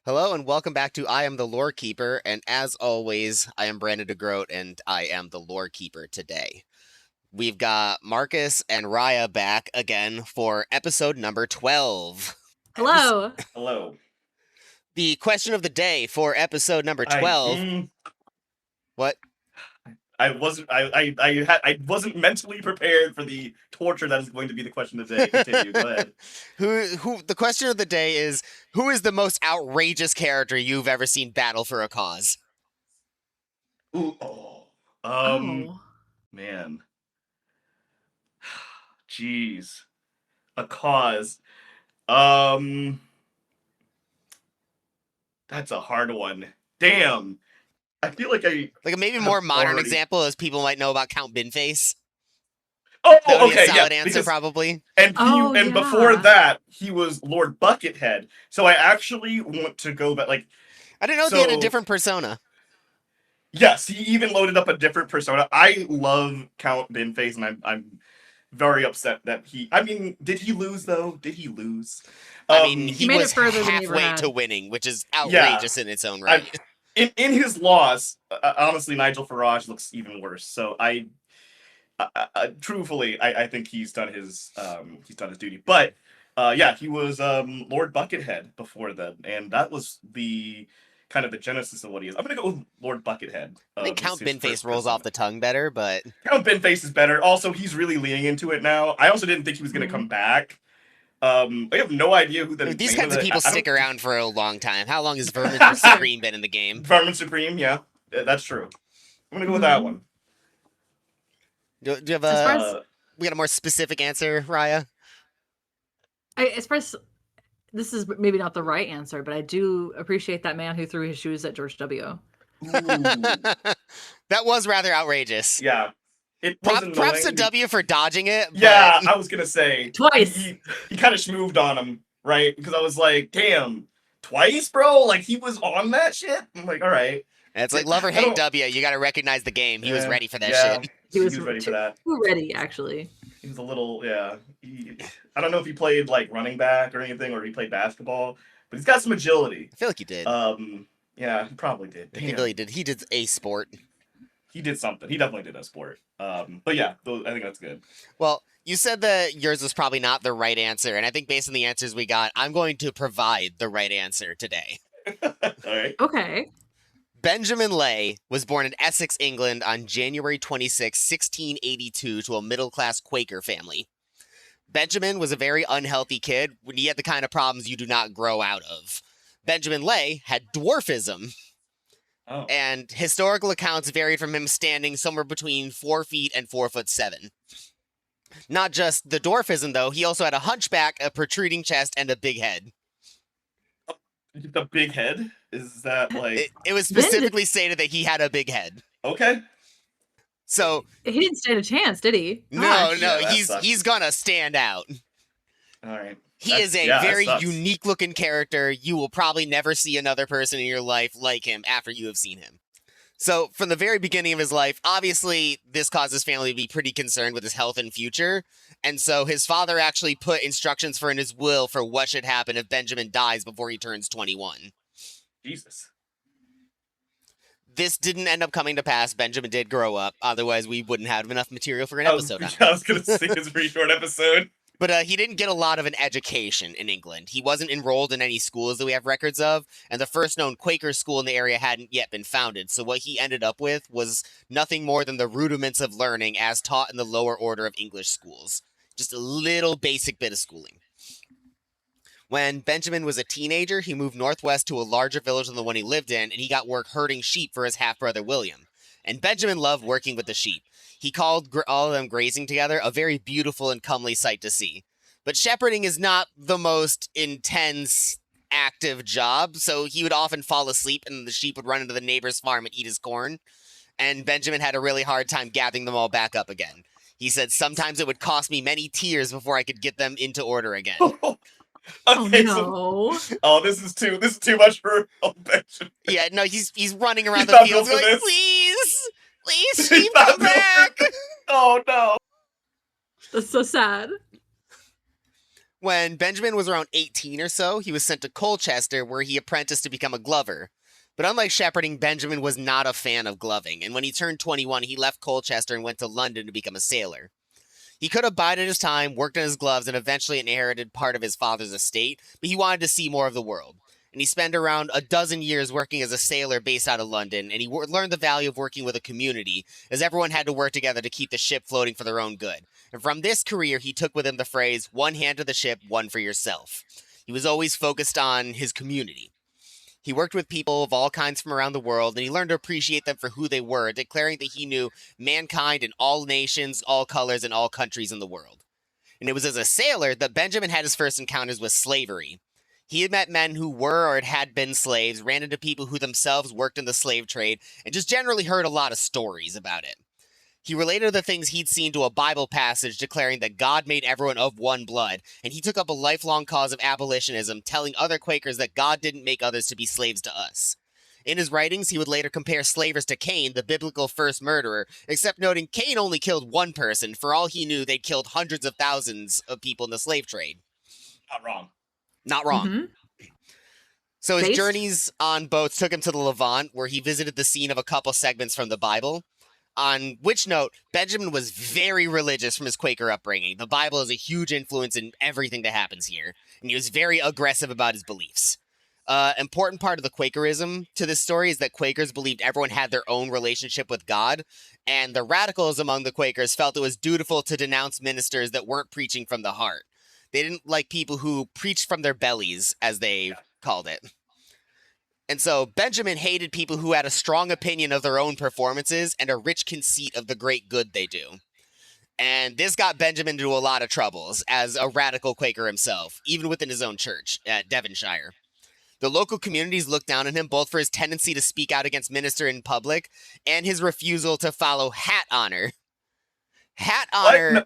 Hello and welcome back to I Am the Lore Keeper, and as always, I am Brandon DeGroat, and I am the Lore Keeper today. We've got Marcus and Raya back again for episode number 12. Hello. Hello. The question of the day for episode number 12. What? I wasn't mentally prepared for the torture that is going to be the question of the day. Continue. Go ahead. The question of the day is, who is the most outrageous character you've ever seen battle for a cause? Ooh, man. Jeez. A cause. That's a hard one. Damn. I feel like a maybe more modern example is people might know about Count Binface. Oh, that would okay, be a solid yeah, answer probably. And before that, he was Lord Buckethead. So I actually want to go back. I didn't know he had a different persona. Yes, he even loaded up a different persona. I love Count Binface, and I'm very upset that he. I mean, did he lose though? Did he lose? He was halfway to winning, which is outrageous in its own right. In his loss, honestly, Nigel Farage looks even worse. So truthfully, I think he's done his duty. But he was Lord Buckethead before then, and that was the kind of the genesis of what he is. I'm gonna go with Lord Buckethead. I think Count Binface rolls off the tongue better, but Count Binface is better. Also, he's really leaning into it now. I also didn't think he was gonna come back. I have no idea who these kinds of people stick around for a long time. How long has Vermin Supreme been in the game? Vermin Supreme, yeah, that's true. I'm gonna go with that one. Do you have we got a more specific answer, Raya? As far as this is maybe not the right answer, but I do appreciate that man who threw his shoes at George W. That was rather outrageous. Yeah. Props to W for dodging it. Yeah, I was gonna say twice. He kind of schmooved on him, right? Because I was like, damn, twice, bro? Like he was on that shit? I'm like, all right. And it's like love or hate W, you gotta recognize the game. He was ready for that shit. He was ready for that. Too ready, actually. He was a little, I don't know if he played like running back or anything, or he played basketball, but he's got some agility. I feel like he did. Yeah, he probably did. He really did. He did a sport. He did something. He definitely did a sport. But yeah, I think that's good. Well, you said that yours was probably not the right answer, and I think based on the answers we got, I'm going to provide the right answer today. All right. Okay. Benjamin Lay was born in Essex, England on January 26, 1682 to a middle-class Quaker family. Benjamin was a very unhealthy kid when he had the kind of problems you do not grow out of. Benjamin Lay had dwarfism. Oh. And historical accounts varied from him standing somewhere between 4 feet and 4'7". Not just the dwarfism, though, he also had a hunchback, a protruding chest, and a big head. The big head? Is that like... It was specifically stated that he had a big head. Okay. So... He didn't stand a chance, did he? No, he's gonna stand out. All right. He is a very unique-looking character. You will probably never see another person in your life like him after you have seen him. So, from the very beginning of his life, obviously, this caused his family to be pretty concerned with his health and future. And so, his father actually put instructions in his will for what should happen if Benjamin dies before he turns 21. Jesus. This didn't end up coming to pass. Benjamin did grow up. Otherwise, we wouldn't have enough material for an episode on it. I was going to say it's a pretty short episode. But he didn't get a lot of an education in England. He wasn't enrolled in any schools that we have records of, and the first known Quaker school in the area hadn't yet been founded, so what he ended up with was nothing more than the rudiments of learning as taught in the lower order of English schools. Just a little basic bit of schooling. When Benjamin was a teenager, he moved northwest to a larger village than the one he lived in, and he got work herding sheep for his half-brother William. And Benjamin loved working with the sheep. He called all of them grazing together a very beautiful and comely sight to see. But shepherding is not the most intense, active job, so he would often fall asleep and the sheep would run into the neighbor's farm and eat his corn. And Benjamin had a really hard time gathering them all back up again. He said, sometimes it would cost me many tears before I could get them into order again. Okay, no. This is too much for Benjamin. Yeah, no, he's running around the fields like, please, sheep, come back! Oh, no. That's so sad. When Benjamin was around 18 or so, he was sent to Colchester, where he apprenticed to become a glover. But unlike shepherding, Benjamin was not a fan of gloving, and when he turned 21, he left Colchester and went to London to become a sailor. He could have bided his time, worked on his gloves, and eventually inherited part of his father's estate, but he wanted to see more of the world. And he spent around a dozen years working as a sailor based out of London, and he learned the value of working with a community, as everyone had to work together to keep the ship floating for their own good. And from this career, he took with him the phrase, one hand to the ship, one for yourself. He was always focused on his community. He worked with people of all kinds from around the world, and he learned to appreciate them for who they were, declaring that he knew mankind in all nations, all colors, and all countries in the world. And it was as a sailor that Benjamin had his first encounters with slavery. He had met men who were or had been slaves, ran into people who themselves worked in the slave trade, and just generally heard a lot of stories about it. He related the things he'd seen to a Bible passage declaring that God made everyone of one blood, and he took up a lifelong cause of abolitionism, telling other Quakers that God didn't make others to be slaves to us. In his writings, he would later compare slavers to Cain, the biblical first murderer, except noting Cain only killed one person. For all he knew, they'd killed hundreds of thousands of people in the slave trade. Not wrong. Not wrong. Mhm. So his Based? journeys on boats took him to the Levant, where he visited the scene of a couple segments from the Bible. On which note, Benjamin was very religious from his Quaker upbringing. The Bible is a huge influence in everything that happens here, and he was very aggressive about his beliefs. Important part of the Quakerism to this story is that Quakers believed everyone had their own relationship with God, and the radicals among the Quakers felt it was dutiful to denounce ministers that weren't preaching from the heart. They didn't like people who preached from their bellies, as they called it. And so Benjamin hated people who had a strong opinion of their own performances and a rich conceit of the great good they do. And this got Benjamin into a lot of troubles as a radical Quaker himself, even within his own church at Devonshire. The local communities looked down on him both for his tendency to speak out against minister in public and his refusal to follow hat honor. Hat honor.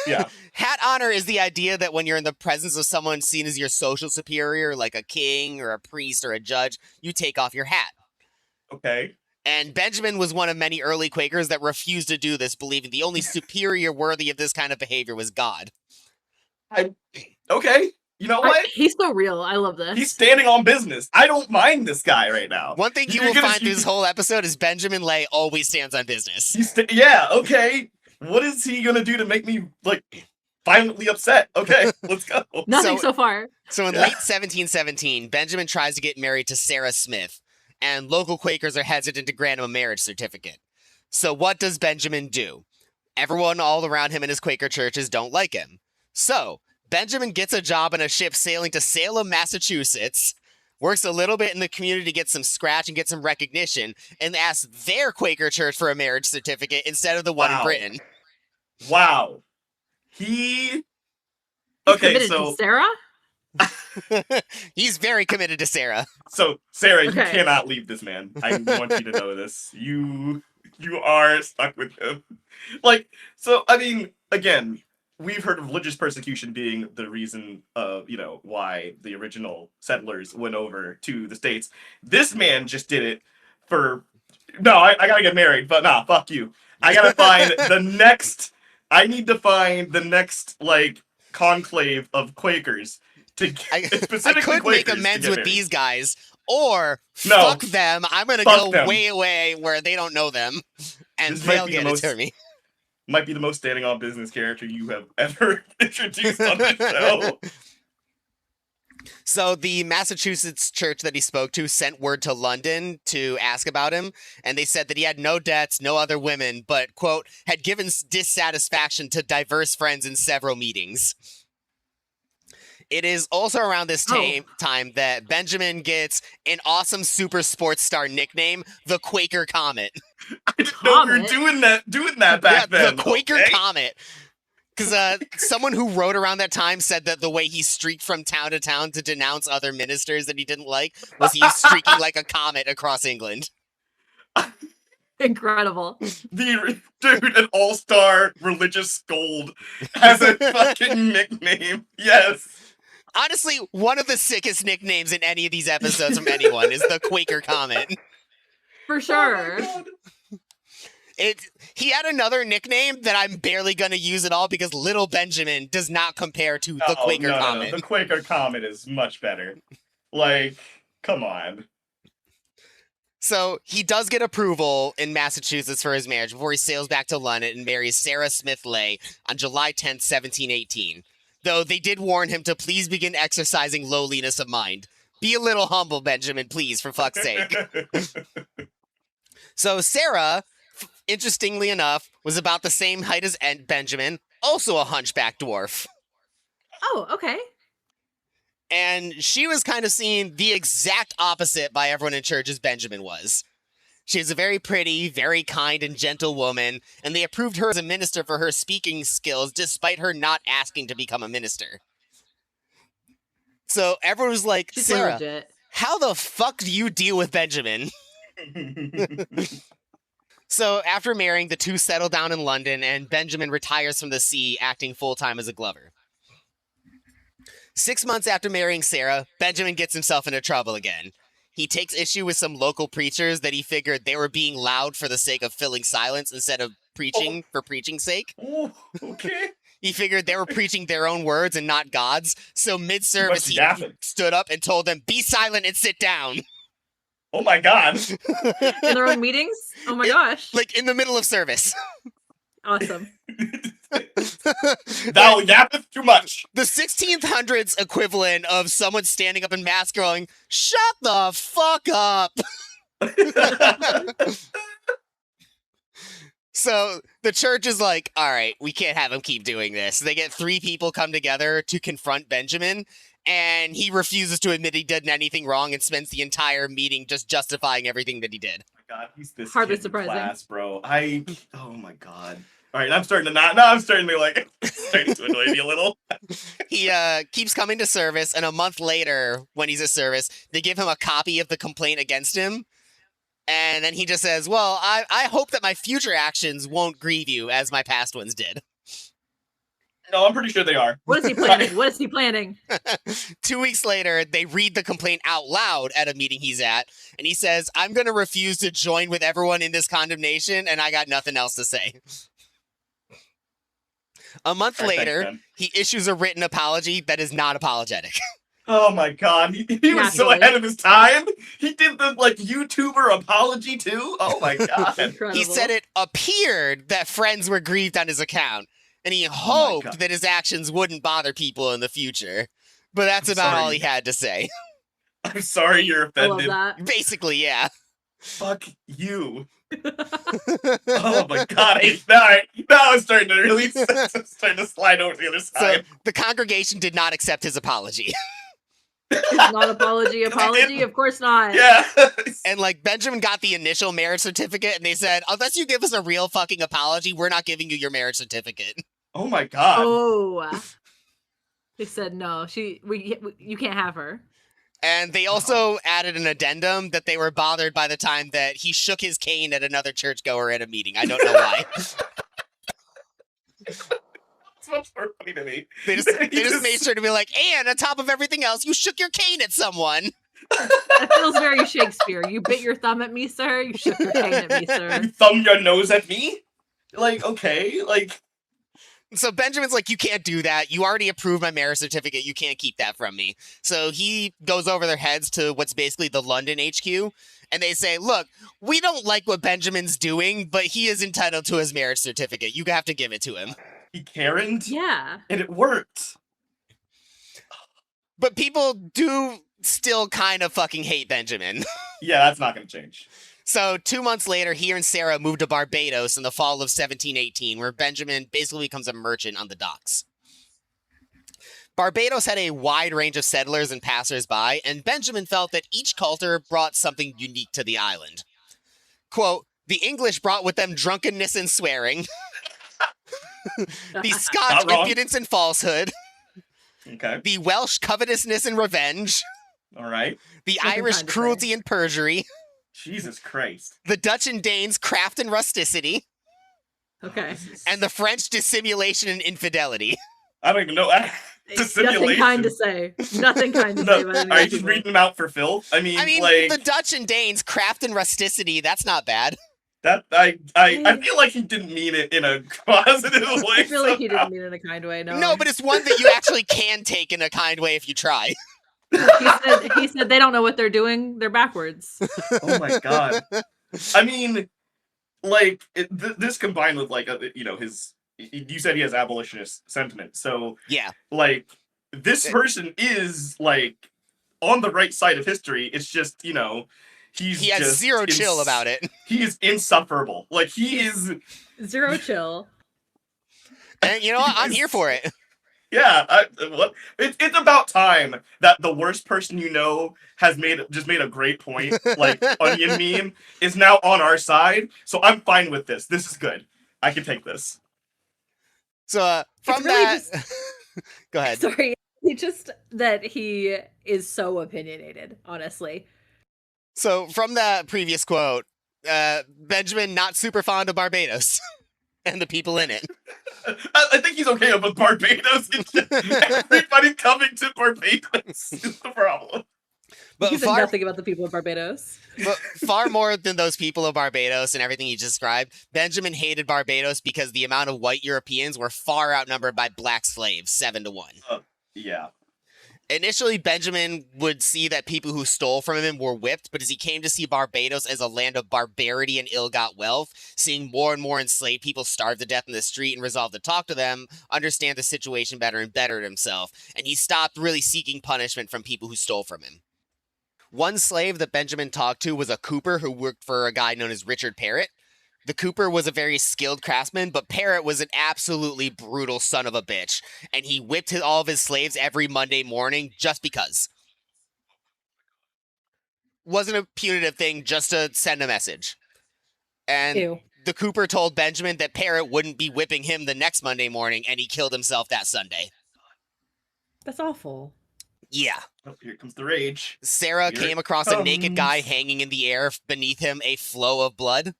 Yeah. Hat honor is the idea that when you're in the presence of someone seen as your social superior, like a king or a priest or a judge, you take off your hat. Okay. And Benjamin was one of many early Quakers that refused to do this, believing the only superior worthy of this kind of behavior was God. Okay. You know what? He's so real. I love this. He's standing on business. I don't mind this guy right now. One thing you will find through this whole episode is Benjamin Lay always stands on business. Yeah, okay. What is he gonna do to make me, like, violently upset? Okay, let's go. Nothing so far. So in late 1717, Benjamin tries to get married to Sarah Smith, and local Quakers are hesitant to grant him a marriage certificate. So what does Benjamin do? Everyone all around him in his Quaker churches don't like him. So Benjamin gets a job on a ship sailing to Salem, Massachusetts, works a little bit in the community to get some scratch and get some recognition, and asks their Quaker church for a marriage certificate instead of the one in Britain. Wow. He's committed to Sarah? He's very committed to Sarah. So, Sarah, you cannot leave this man. I want you to know this. You are stuck with him. Like, so, I mean, again, we've heard of religious persecution being the reason, why the original settlers went over to the States. This man just did it for, no, I gotta get married, but nah, fuck you. I gotta find I need to find the next, like, conclave of Quakers to specifically I could Quakers make amends with married. these guys, or fuck them. I'm gonna go way away where they don't know them, and they'll get it to me. Might be the most standing on business character you have ever introduced on the show. So the Massachusetts church that he spoke to sent word to London to ask about him, and they said that he had no debts, no other women, but, quote, had given dissatisfaction to diverse friends in several meetings. It is also around this time that Benjamin gets an awesome super sports star nickname, the Quaker Comet. I didn't know we were doing that back then. The Quaker Comet. Because someone who wrote around that time said that the way he streaked from town to town to denounce other ministers that he didn't like was he streaking like a comet across England. Incredible. Dude, an all-star religious scold has a fucking nickname. Yes. Honestly, one of the sickest nicknames in any of these episodes from anyone is the Quaker Comet. For sure. Oh He had another nickname that I'm barely going to use at all because Little Benjamin does not compare to the Quaker Comet. No. The Quaker Comet is much better. Like, come on. So he does get approval in Massachusetts for his marriage before he sails back to London and marries Sarah Smith Leigh on July 10th, 1718. Though they did warn him to please begin exercising lowliness of mind. Be a little humble, Benjamin, please, for fuck's sake. So Sarah, interestingly enough, was about the same height as Benjamin, also a hunchback dwarf. Oh, okay. And she was kind of seen the exact opposite by everyone in church as Benjamin was. She was a very pretty, very kind and gentle woman, and they approved her as a minister for her speaking skills despite her not asking to become a minister. So everyone was like, She's Sarah, legit. how the fuck do you deal with Benjamin? So after marrying, the two settle down in London, and Benjamin retires from the sea, acting full-time as a glover. 6 months after marrying Sarah, Benjamin gets himself into trouble again. He takes issue with some local preachers that he figured they were being loud for the sake of filling silence instead of preaching for preaching's sake. Oh, okay. He figured they were preaching their own words and not God's, so mid-service he stood up and told them, "Be silent and sit down." Oh my god. In their own meetings? Oh my gosh. Like, in the middle of service. Awesome. Thou yappeth too much. The 1600s equivalent of someone standing up in mass going, "Shut the fuck up." So the church is like, all right, we can't have him keep doing this. They get 3 people come together to confront Benjamin, and he refuses to admit he did anything wrong and spends the entire meeting just justifying everything that he did. Oh my god, he's this Hardly kid in surprising. class, bro. Oh my god. All right, I'm starting to like, starting to annoy me a little. He keeps coming to service, and a month later, when he's at service, they give him a copy of the complaint against him. And then he just says, well, I hope that my future actions won't grieve you as my past ones did. No, I'm pretty sure they are. What is he planning? What is he planning? 2 weeks later, they read the complaint out loud at a meeting he's at, and he says, I'm going to refuse to join with everyone in this condemnation, and I got nothing else to say. A month later, he issues a written apology that is not apologetic. Oh my god, he was so ahead of his time. He did the like YouTuber apology too. Oh my god. Incredible. He said it appeared that friends were grieved on his account, and he hoped that his actions wouldn't bother people in the future. But that's about all he had to say. I'm sorry you're offended. I love that. Basically, yeah. Fuck you. Oh my god, now I'm starting to really starting to slide over to the other side. So the congregation did not accept his apology. Not apology, of course not. Yeah. And like Benjamin got the initial marriage certificate, and they said, unless you give us a real fucking apology, we're not giving you your marriage certificate. Oh my god. Oh. They said no. You can't have her. And they also added an addendum that they were bothered by the time that he shook his cane at another churchgoer at a meeting. I don't know why. It's much more funny to me. They just made sure to be like, and on top of everything else, you shook your cane at someone. That feels very Shakespeare. You bit your thumb at me, sir. You shook your cane at me, sir. You thumb your nose at me? Like, okay, like... So Benjamin's like, you can't do that. You already approved my marriage certificate. You can't keep that from me. So he goes over their heads to what's basically the London HQ. And they say, look, we don't like what Benjamin's doing, but he is entitled to his marriage certificate. You have to give it to him. He Karen'd? Yeah. And it worked. But people do still kind of fucking hate Benjamin. Yeah, that's not going to change. So 2 months later, he and Sarah moved to Barbados in the fall of 1718, where Benjamin basically becomes a merchant on the docks. Barbados had a wide range of settlers and passers-by, and Benjamin felt that each culture brought something unique to the island. Quote, the English brought with them drunkenness and swearing. The Scotch impudence and falsehood. Okay. The Welsh covetousness and revenge. All right. The Irish cruelty and perjury. Jesus Christ. The Dutch and Danes craft and rusticity. Okay. And the French dissimulation and infidelity. I don't even know. Dissimulation. Nothing kind to say. Nothing kind to say. About Are you just reading them out for Phil? I mean, like... the Dutch and Danes craft and rusticity, that's not bad. That I feel like he didn't mean it in a positive way. I feel like he didn't mean it in a kind way. No, but it's one that you actually can take in a kind way if you try. He said they don't know what they're doing. They're backwards. Oh my god. I mean, like this combined with like his. You said he has abolitionist sentiment, so yeah, like this person is like on the right side of history. It's just he has just zero chill about it. He is insufferable. Like he is zero chill. And you know what? I'm here for it. Yeah, it's about time that the worst person you know has made a great point. Like Onion Meme is now on our side, so I'm fine with this. This is good. I can take this. So from really that, go ahead. Sorry, it's just that he is so opinionated. Honestly. So from that previous quote, Benjamin not super fond of Barbados and the people in it. I think he's okay with Barbados. Everybody coming to Barbados is the problem. But he said nothing about the people of Barbados. But far more than those people of Barbados and everything he described, Benjamin hated Barbados because the amount of white Europeans were far outnumbered by black slaves, 7-1. Yeah. Initially, Benjamin would see that people who stole from him were whipped, but as he came to see Barbados as a land of barbarity and ill-got wealth, seeing more and more enslaved people starve to death in the street and resolve to talk to them, understand the situation better and bettered himself, and he stopped really seeking punishment from people who stole from him. One slave that Benjamin talked to was a cooper who worked for a guy known as Richard Parrott. The cooper was a very skilled craftsman, but Parrott was an absolutely brutal son of a bitch, and he whipped all of his slaves every Monday morning just because. Wasn't a punitive thing, just to send a message. And the cooper told Benjamin that Parrott wouldn't be whipping him the next Monday morning, and he killed himself that Sunday. That's awful. Yeah. Oh, here comes the rage. Sarah came across a naked guy hanging in the air, beneath him a flow of blood.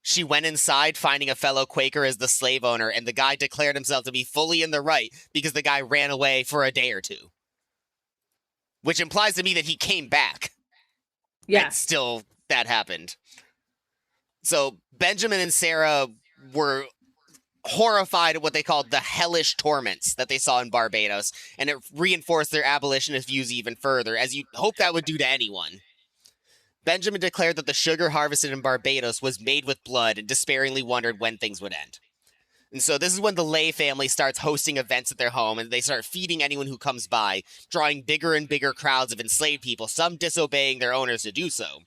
She went inside, finding a fellow Quaker as the slave owner, and the guy declared himself to be fully in the right because the guy ran away for a day or two. Which implies to me that he came back. Yeah. And still, that happened. So, Benjamin and Sarah were horrified at what they called the hellish torments that they saw in Barbados, and it reinforced their abolitionist views even further, as you'd hope that would do to anyone. Benjamin declared that the sugar harvested in Barbados was made with blood and despairingly wondered when things would end. And so this is when the Lay family starts hosting events at their home, and they start feeding anyone who comes by, drawing bigger and bigger crowds of enslaved people, some disobeying their owners to do so.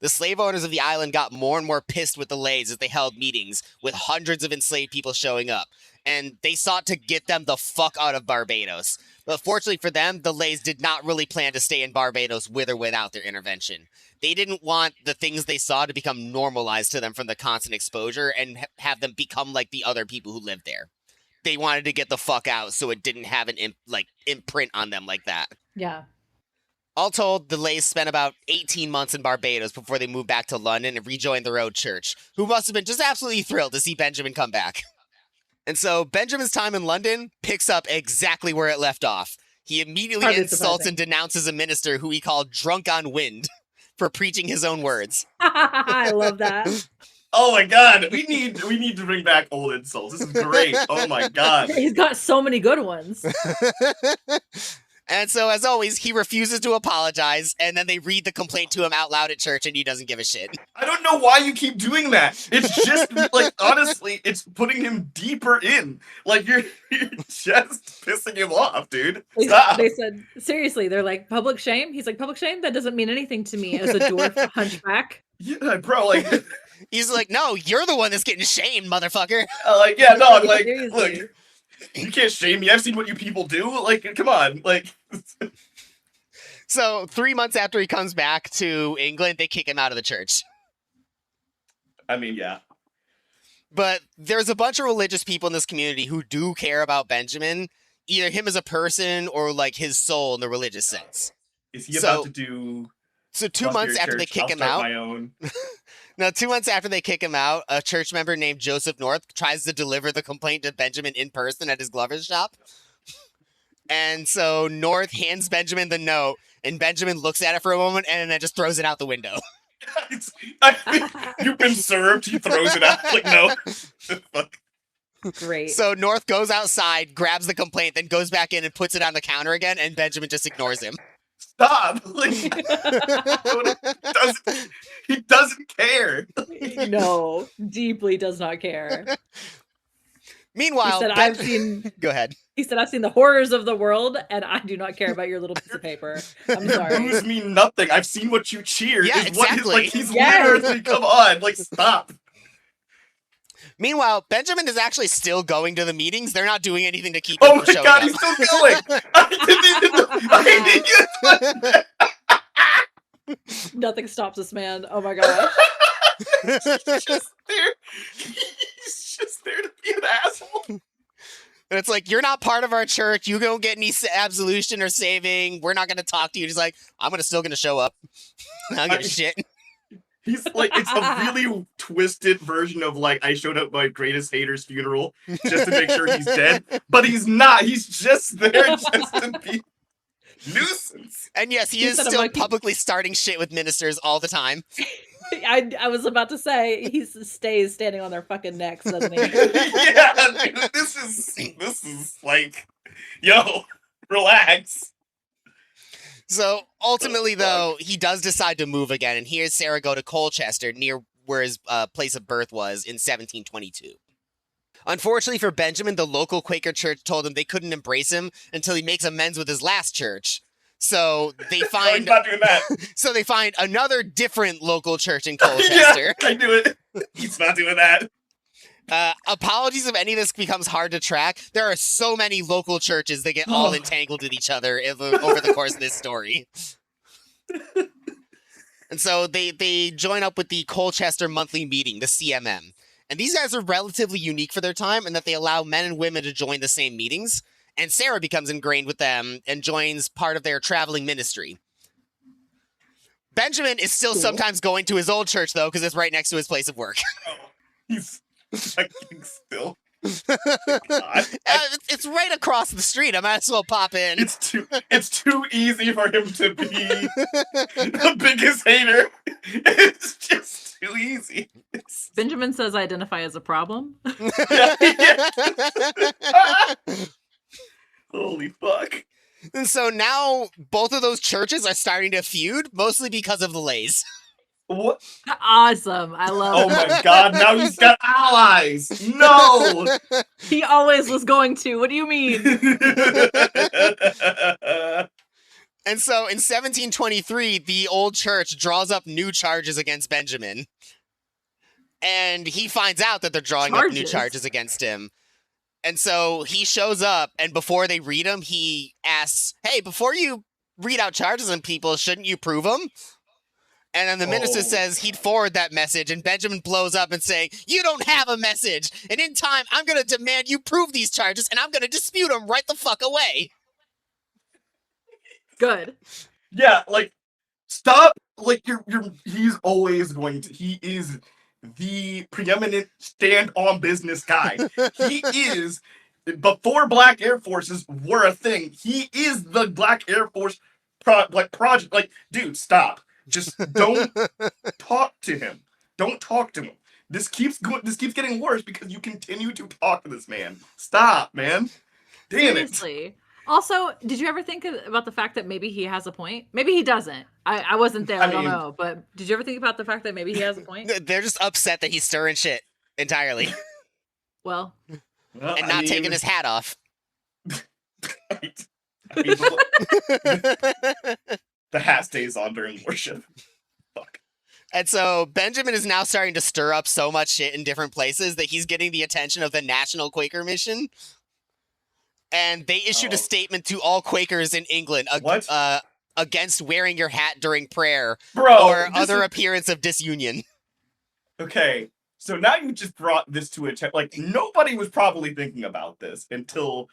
The slave owners of the island got more and more pissed with the Lays as they held meetings, with hundreds of enslaved people showing up, and they sought to get them the fuck out of Barbados. But fortunately for them, the Lays did not really plan to stay in Barbados with or without their intervention. They didn't want the things they saw to become normalized to them from the constant exposure and have them become like the other people who lived there. They wanted to get the fuck out so it didn't have an imprint on them like that. Yeah. All told, the Lays spent about 18 months in Barbados before they moved back to London and rejoined their old church, who must have been just absolutely thrilled to see Benjamin come back. And so Benjamin's time in London picks up exactly where it left off. He immediately insults and denounces a minister who he called drunk on wind for preaching his own words. I love that. Oh my god, we need to bring back old insults. This is great. Oh my god. He's got so many good ones. And so, as always, he refuses to apologize, and then they read the complaint to him out loud at church, and he doesn't give a shit. I don't know why you keep doing that. It's just, like, honestly, it's putting him deeper in. Like, you're just pissing him off, dude. Stop. They said, seriously, they're like, public shame? He's like, public shame? That doesn't mean anything to me as a dwarf hunchback. Yeah, bro, like... He's like, no, you're the one that's getting shamed, motherfucker. Like, yeah, no, like, Seriously. look... You can't shame me. I've seen what you people do. Like, come on. Like. So 3 months after he comes back to England, they kick him out of the church. I mean, yeah. But there's a bunch of religious people in this community who do care about Benjamin, either him as a person or like his soul in the religious sense. Is he about to do? So 2 months after they kick him out. Now, 2 months after they kick him out, a church member named Joseph North tries to deliver the complaint to Benjamin in person at his glover's shop. And so North hands Benjamin the note, and Benjamin looks at it for a moment and then just throws it out the window. I think you've been served. He throws it out. Like, no. Fuck. Great. So North goes outside, grabs the complaint, then goes back in and puts it on the counter again, and Benjamin just ignores him. Stop! Like, he doesn't care. No, deeply does not care. Meanwhile, Go ahead. He said, I've seen the horrors of the world, and I do not care about your little piece of paper. I'm Your sorry. boos mean nothing. I've seen what you cheered. Yeah, exactly. He's literally, come on, like, stop. Meanwhile, Benjamin is actually still going to the meetings. They're not doing anything to keep Oh him my from showing god, up. he's still going! I didn't even Nothing stops this man. Oh my god. He's just there. He's just there to be an asshole. And it's like, you're not part of our church. You don't get any absolution or saving. We're not going to talk to you. He's like, I'm still going to show up. I don't give a shit. He's like, it's a really twisted version of like, I showed up at my greatest hater's funeral just to make sure he's dead. But he's not. He's just there just to be nuisance. And yes, he is still publicly starting shit with ministers all the time. I was about to say, he stays standing on their fucking necks, doesn't he? Yeah, dude, this is like, yo, relax. So ultimately, though, he does decide to move again, and hears Sarah go to Colchester, near where his place of birth was, in 1722. Unfortunately for Benjamin, the local Quaker church told him they couldn't embrace him until he makes amends with his last church. So they find He's not doing that. So they find another different local church in Colchester. Yeah, I knew it. He's not doing that. Apologies if any of this becomes hard to track. There are so many local churches that get all entangled with each other over the course of this story. And so they join up with the Colchester Monthly Meeting, the CMM. And these guys are relatively unique for their time in that they allow men and women to join the same meetings. And Sarah becomes ingrained with them and joins part of their traveling ministry. Benjamin is still sometimes going to his old church, though, because it's right next to his place of work. He's fucking still. It's right across the street. I might as well pop in. It's too easy for him to be the biggest hater. It's just too easy. Benjamin says identify as a problem. Yeah. Holy fuck. And so now both of those churches are starting to feud, mostly because of the Lays. What? Awesome. I love it. Oh my god, now he's got allies. No. He always was going to. What do you mean? And so in 1723, the old church draws up new charges against Benjamin. And he finds out that they're drawing up new charges against him. And so he shows up, and before they read them, he asks, hey, before you read out charges on people, shouldn't you prove them? And then the minister says he'd forward that message, and Benjamin blows up and saying, you don't have a message, and in time, I'm going to demand you prove these charges, and I'm going to dispute them right the fuck away. Good. Yeah, like, stop, like, he's always going to, he is the preeminent stand-on-business guy. He is, before Black Air Forces were a thing, he is the Black Air Force project. Like, dude, stop. Just don't talk to him. Don't talk to him. This keeps getting worse because you continue to talk to this man. Stop, man. Damn Seriously. Also, did you ever think about the fact that maybe he has a point? Maybe he doesn't. I wasn't there. I don't know. But did you ever think about the fact that maybe he has a point? They're just upset that he's stirring shit entirely. Well, and not taking his hat off. The hat stays on during worship. Fuck. And so Benjamin is now starting to stir up so much shit in different places that he's getting the attention of the National Quaker Mission. And they issued a statement to all Quakers in England against wearing your hat during prayer or other appearance of disunion. Okay, so now you just brought this to attention. Like, nobody was probably thinking about this until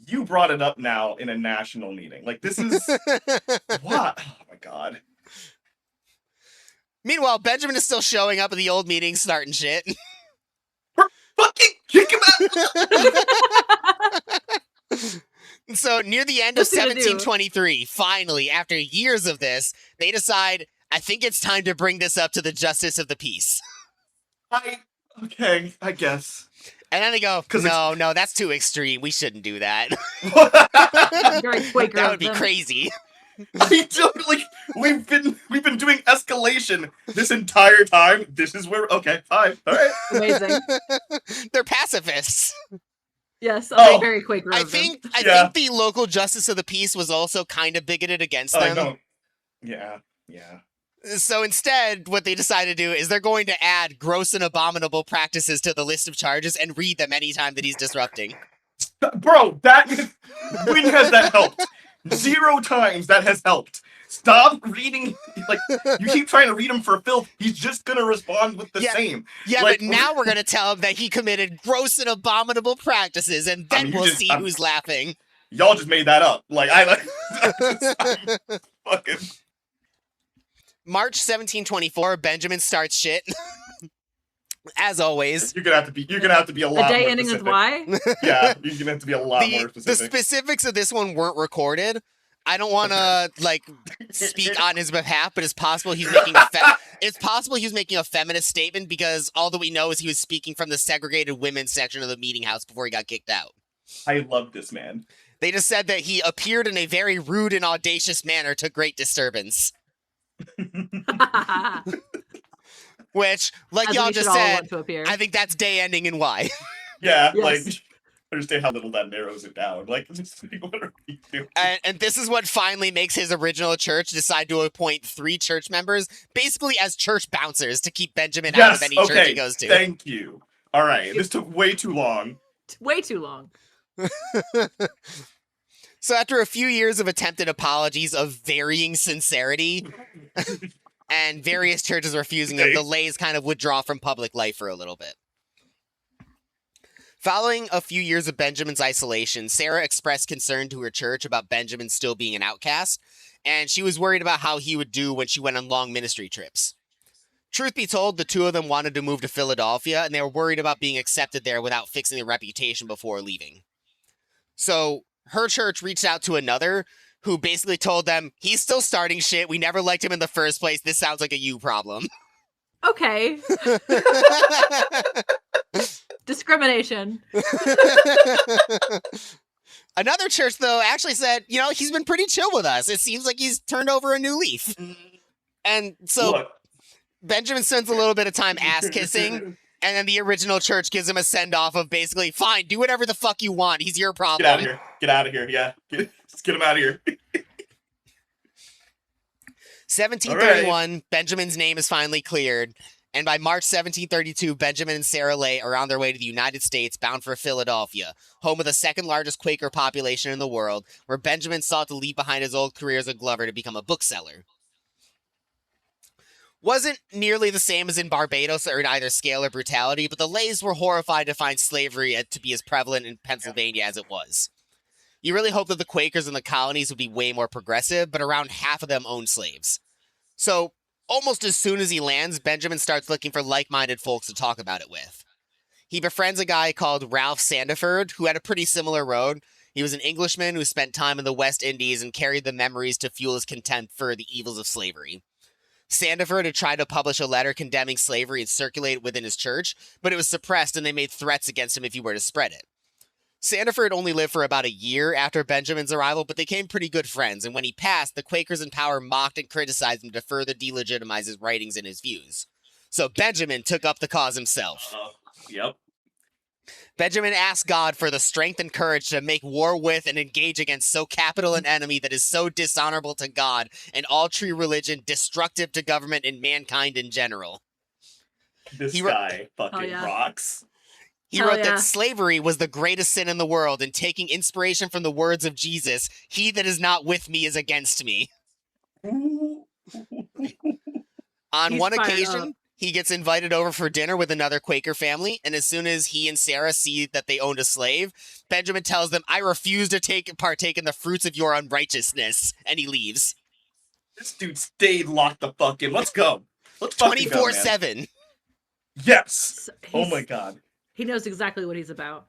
you brought it up now in a national meeting. Like, this is... What? Oh my god. Meanwhile, Benjamin is still showing up at the old meetings, starting shit. We're fucking kick him out! So near the end of 1723, finally, after years of this, they decide, I think it's time to bring this up to the justice of the peace. Okay, I guess. And then they go, no, that's too extreme. We shouldn't do that. Very Quaker That would of be them. crazy. I don't, like, we've been doing escalation this entire time. This is where, okay, fine, all right. Amazing. They're pacifists. Yes, Oh, very Quaker I of them. think Yeah. the local justice of the peace was also kind of bigoted against I them. don't. Yeah. So instead, what they decide to do is they're going to add gross and abominable practices to the list of charges and read them anytime that he's disrupting. Bro, when has that helped? 0 times that has helped. Stop reading. Like, you keep trying to read him for filth. He's just gonna respond with the same. Yeah, like, but now we're going to tell him that he committed gross and abominable practices, and then we'll see who's laughing. Y'all just made that up. Like, I fucking. March 1724, Benjamin starts shit. As always. You're gonna have to be a lot A day more ending specific. with Y? Yeah, you're gonna have to be a lot more specific. The specifics of this one weren't recorded. I don't want to speak on his behalf, but it's possible he's making a feminist statement because all that we know is he was speaking from the segregated women's section of the meeting house before he got kicked out. I love this man. They just said that he appeared in a very rude and audacious manner to great disturbance. Which, like y'all just said, I think that's day ending in Y. Yeah, Yes. like, understand how little that narrows it down. Like, what are we doing? And this is what finally makes his original church decide to appoint 3 church members, basically as church bouncers, to keep Benjamin out of any church he goes to. Thank you. All right, this took way too long. Way too long. So after a few years of attempted apologies of varying sincerity, and various churches refusing them, the lays kind of withdraw from public life for a little bit. Following a few years of Benjamin's isolation, Sarah expressed concern to her church about Benjamin still being an outcast, and she was worried about how he would do when she went on long ministry trips. Truth be told, the two of them wanted to move to Philadelphia, and they were worried about being accepted there without fixing their reputation before leaving. So her church reached out to another who basically told them, he's still starting shit. We never liked him in the first place. This sounds like a you problem. Okay. Discrimination. Another church, though, actually said, he's been pretty chill with us. It seems like he's turned over a new leaf. And so Look. Benjamin spends a little bit of time ass-kissing, and then the original church gives him a send-off of basically, fine, do whatever the fuck you want. He's your problem. Get out of here. Get out of here. Yeah. Just get him out of here. 1731, right. Benjamin's name is finally cleared, and by March 1732, Benjamin and Sarah Lay are on their way to the United States, bound for Philadelphia, home of the second largest Quaker population in the world, where Benjamin sought to leave behind his old career as a glover to become a bookseller. Wasn't nearly the same as in Barbados or in either scale or brutality, but the Lays were horrified to find slavery to be as prevalent in Pennsylvania as it was. You really hope that the Quakers in the colonies would be way more progressive, but around half of them owned slaves. So, almost as soon as he lands, Benjamin starts looking for like-minded folks to talk about it with. He befriends a guy called Ralph Sandiford, who had a pretty similar road. He was an Englishman who spent time in the West Indies and carried the memories to fuel his contempt for the evils of slavery. Sandiford had tried to publish a letter condemning slavery and circulate it within his church, but it was suppressed and they made threats against him if he were to spread it. Sandiford only lived for about a year after Benjamin's arrival, but they became pretty good friends, and when he passed, the Quakers in power mocked and criticized him to further delegitimize his writings and his views. So Benjamin took up the cause himself. Yep. Benjamin asked God for the strength and courage to make war with and engage against so capital an enemy that is so dishonorable to God and all true religion, destructive to government and mankind in general. This guy fucking rocks. He wrote that slavery was the greatest sin in the world, and taking inspiration from the words of Jesus, he that is not with me is against me. On one occasion, he gets invited over for dinner with another Quaker family, and as soon as he and Sarah see that they owned a slave, Benjamin tells them, I refuse to partake in the fruits of your unrighteousness, and he leaves. This dude stayed locked the fuck in. Let's go. Let's fucking go, 24/7. Yes. Oh my god. He knows exactly what he's about.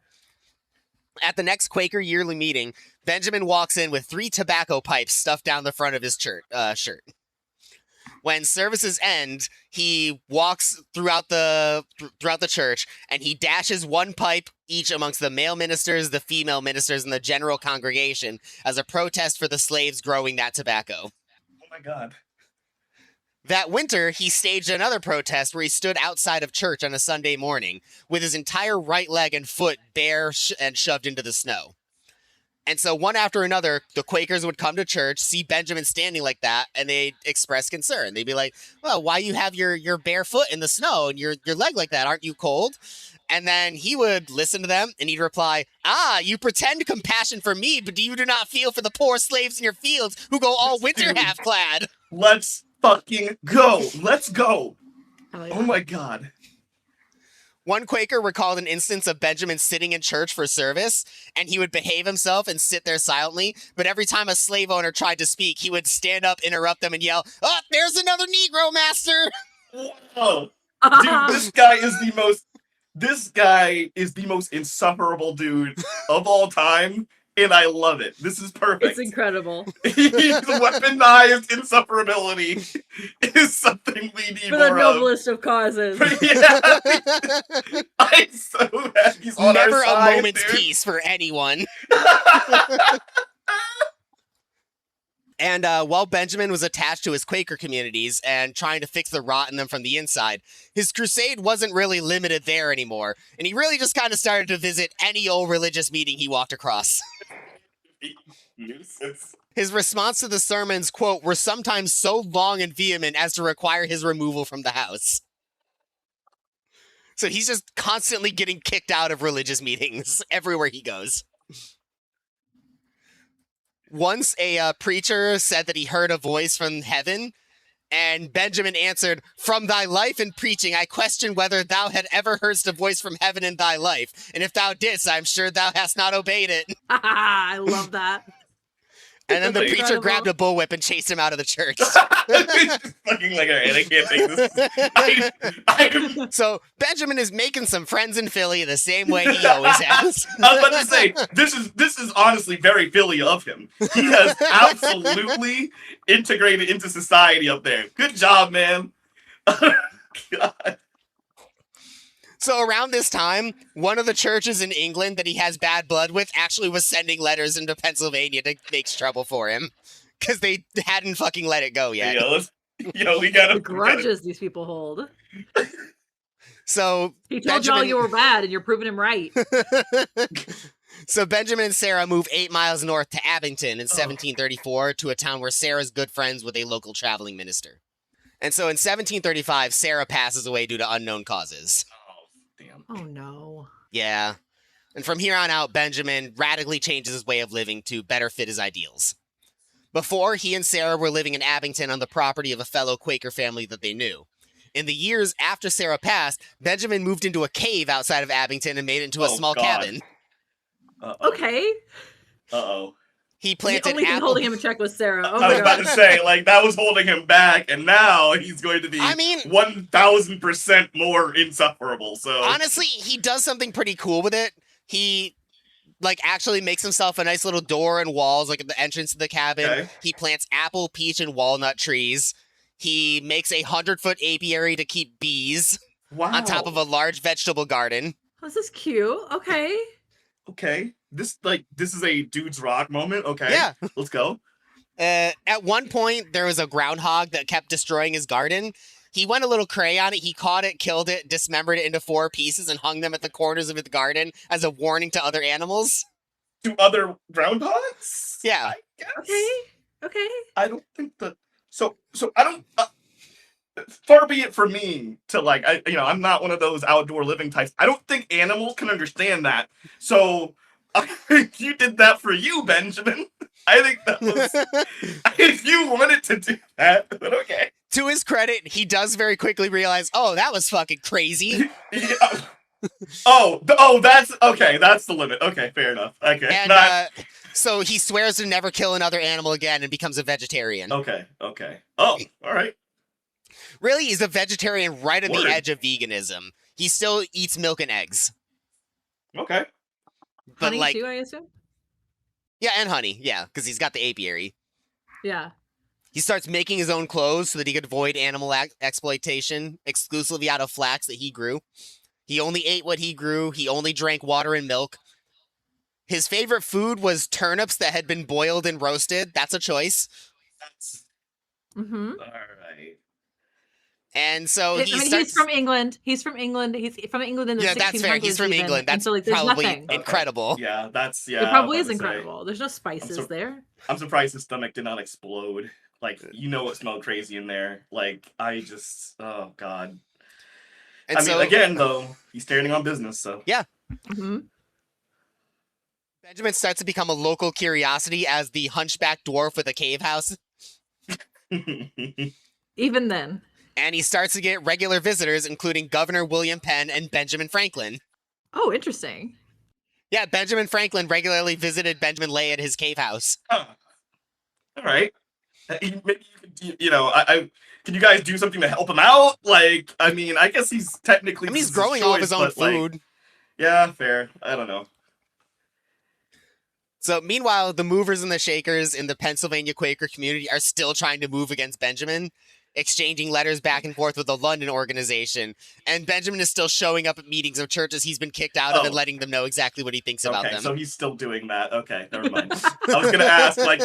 At the next Quaker yearly meeting, Benjamin walks in with 3 tobacco pipes stuffed down the front of his shirt. When services end, he walks throughout the church, and he dashes one pipe each amongst the male ministers, the female ministers, and the general congregation as a protest for the slaves growing that tobacco. Oh my god. That winter, he staged another protest where he stood outside of church on a Sunday morning with his entire right leg and foot bare and shoved into the snow. And so one after another, the Quakers would come to church, see Benjamin standing like that, and they'd express concern. They'd be like, well, why you have your bare foot in the snow and your leg like that? Aren't you cold? And then he would listen to them, and he'd reply, you pretend compassion for me, but you do not feel for the poor slaves in your fields who go all winter half-clad. Let's fucking go. Let's go. Oh, yeah. Oh my god. One Quaker recalled an instance of Benjamin sitting in church for service, and he would behave himself and sit there silently, but every time a slave owner tried to speak, he would stand up, interrupt them, and yell, "Oh, there's another Negro, master!" Whoa. Dude, this guy is the most insufferable dude of all time, and I love it. This is perfect. It's incredible. His weaponized insufferability is something we need For more the of. noblest of causes. Yeah. I'm so happy he's on Never our side, a moment's dude. peace for anyone. And while Benjamin was attached to his Quaker communities and trying to fix the rot in them from the inside, his crusade wasn't really limited there anymore, and he really just kind of started to visit any old religious meeting he walked across. Nuisance. His response to the sermons, quote, were sometimes so long and vehement as to require his removal from the house. So he's just constantly getting kicked out of religious meetings everywhere he goes. Once a preacher said that he heard a voice from heaven, and Benjamin answered, "From thy life and preaching, I question whether thou had ever heardst a voice from heaven in thy life. And if thou didst, I'm sure thou hast not obeyed it." I love that. And then the That's preacher incredible. grabbed a bullwhip and chased him out of the church. It's fucking like, alright, I can't take this. I So Benjamin is making some friends in Philly the same way he always has. I was about to say, this is honestly very Philly of him. He has absolutely integrated into society up there. Good job, man. God. So around this time, one of the churches in England that he has bad blood with actually was sending letters into Pennsylvania to make trouble for him. Because they hadn't fucking let it go yet. We gotta... The grudges these people hold. So He told y'all you were bad, and you're proving him right. So Benjamin and Sarah move 8 miles north to Abington in 1734 to a town where Sarah's good friends with a local traveling minister. And so in 1735, Sarah passes away due to unknown causes. Damn. Oh, no. Yeah. And from here on out, Benjamin radically changes his way of living to better fit his ideals. Before, he and Sarah were living in Abington on the property of a fellow Quaker family that they knew. In the years after Sarah passed, Benjamin moved into a cave outside of Abington and made it into a small cabin. Okay. Uh-oh. He The planted only thing apple... holding him in check was Sarah. Oh, I my was about God. to say, like, that was holding him back, and now he's going to be 1,000% more insufferable, so... Honestly, he does something pretty cool with it. He, actually makes himself a nice little door and walls, at the entrance to the cabin. Okay. He plants apple, peach, and walnut trees. He makes a 100-foot apiary to keep bees on top of a large vegetable garden. This is cute. Okay. Okay. This is a dude's rock moment. Okay. Yeah. Let's go. At one point, there was a groundhog that kept destroying his garden. He went a little cray on it. He caught it, killed it, dismembered it into 4 pieces, and hung them at the corners of his garden as a warning to other animals. To other groundhogs? Yeah. I guess. Okay. I don't think that... So I don't... far be it for me to, I'm not one of those outdoor living types. I don't think animals can understand that. So... I think you did that for you, Benjamin. I think that was... if you wanted to do that, then okay. To his credit, he does very quickly realize, oh, that was fucking crazy. Yeah. That's... Okay, that's the limit. Okay, fair enough. Okay. And so he swears to never kill another animal again and becomes a vegetarian. Okay. Oh, all right. Really, he's a vegetarian right on Word. the edge of veganism. He still eats milk and eggs. Okay. But Honey, too, I assume? Yeah, and honey. Yeah, because he's got the apiary. Yeah. He starts making his own clothes so that he could avoid animal exploitation exclusively out of flax that he grew. He only ate what he grew. He only drank water and milk. His favorite food was turnips that had been boiled and roasted. That's a choice. That's Mm-hmm. all right. And so he's from England. He's from England. He's from England in the 1600s. Yeah, that's fair. He's from England. That's so, like, probably nothing. incredible. Okay. Yeah, that's It probably is incredible. There's no spices there. I'm surprised his stomach did not explode. Like, it smelled crazy in there. Like, oh god. And mean, again, though, he's standing on business, so. Yeah. Mm-hmm. Benjamin starts to become a local curiosity as the hunchback dwarf with a cave house. Even then. And he starts to get regular visitors, including Governor William Penn and Benjamin Franklin. Oh, interesting. Yeah, Benjamin Franklin regularly visited Benjamin Lay at his cave house. Oh. All right. Maybe you could, can you guys do something to help him out? Like, I mean, I guess he's technically... he's growing all of his own food. Like, yeah, fair. I don't know. So, meanwhile, the movers and the shakers in the Pennsylvania Quaker community are still trying to move against Benjamin, exchanging letters back and forth with the London organization. And Benjamin is still showing up at meetings of churches he's been kicked out of and letting them know exactly what he thinks about them. So he's still doing that. Okay, never mind. I was going to ask, like,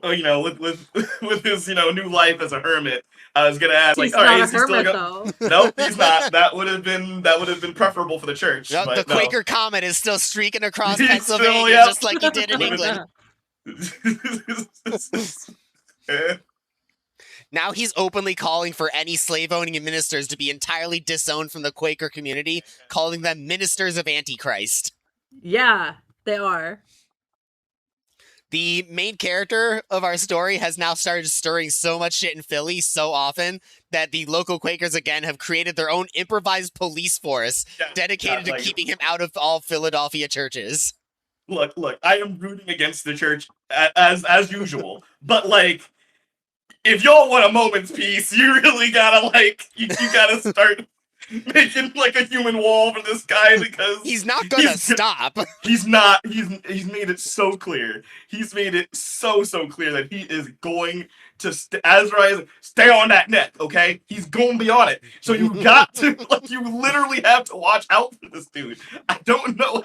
with his, new life as a hermit, I was going to ask, he's like, all right, is he still though. Nope, he's not. That would have been preferable for the church. No, the Quaker Comet is still streaking across He's Pennsylvania, just like he did in England. Now he's openly calling for any slave-owning ministers to be entirely disowned from the Quaker community, calling them ministers of Antichrist. Yeah, they are. The main character of our story has now started stirring so much shit in Philly so often that the local Quakers again have created their own improvised police force dedicated to keeping him out of all Philadelphia churches. Look, I am rooting against the church as usual, but like, if y'all want a moment's peace, you really gotta you gotta start making like a human wall for this guy, because he's not gonna stop. He's not. He's made it so clear. He's made it so clear that he is going to stay on that neck. Okay, he's going to be on it. So you got to you literally have to watch out for this dude. I don't know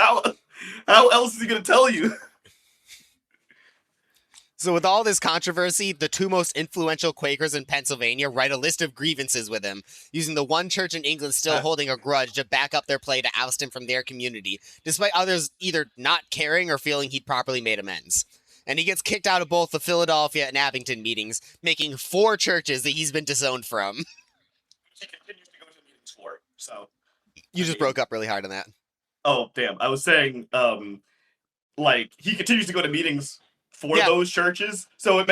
how else is he gonna tell you. So with all this controversy, the two most influential Quakers in Pennsylvania write a list of grievances with him, using the one church in England still holding a grudge to back up their play to oust him from their community, despite others either not caring or feeling he'd properly made amends. And he gets kicked out of both the Philadelphia and Abington meetings, making 4 churches that he's been disowned from. He continues to go to meetings for, so... You just broke up really hard on that. Oh, damn. I was saying, he continues to go to meetings for those churches, so it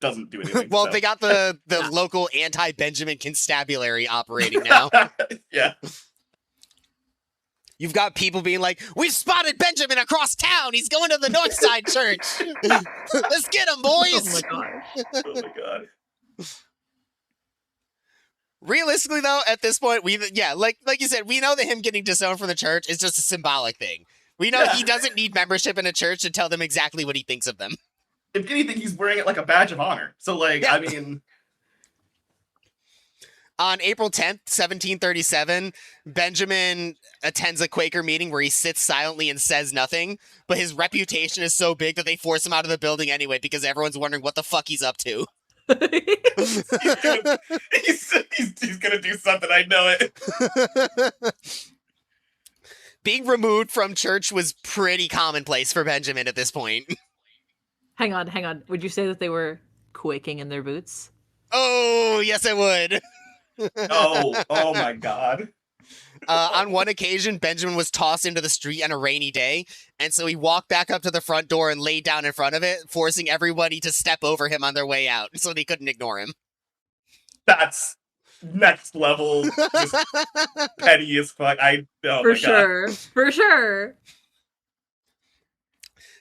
doesn't do anything. Well, they got the local anti-Benjamin constabulary operating now. Yeah. You've got people being like, we've spotted Benjamin across town. He's going to the North Side Church. Let's get him, boys. Oh my god. Realistically, though, at this point, like you said, we know that him getting disowned from the church is just a symbolic thing. We know he doesn't need membership in a church to tell them exactly what he thinks of them. If anything, he's wearing it like a badge of honor. So, I mean... On April 10th, 1737, Benjamin attends a Quaker meeting where he sits silently and says nothing, but his reputation is so big that they force him out of the building anyway because everyone's wondering what the fuck he's up to. he's gonna do something, I know it. Being removed from church was pretty commonplace for Benjamin at this point. Hang on. Would you say that they were quaking in their boots? Oh, yes, I would. Oh my god. On one occasion, Benjamin was tossed into the street on a rainy day, and so he walked back up to the front door and laid down in front of it, forcing everybody to step over him on their way out, so they couldn't ignore him. That's next level, just petty as fuck. For sure.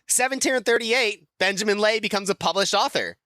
1738, Benjamin Lay becomes a published author.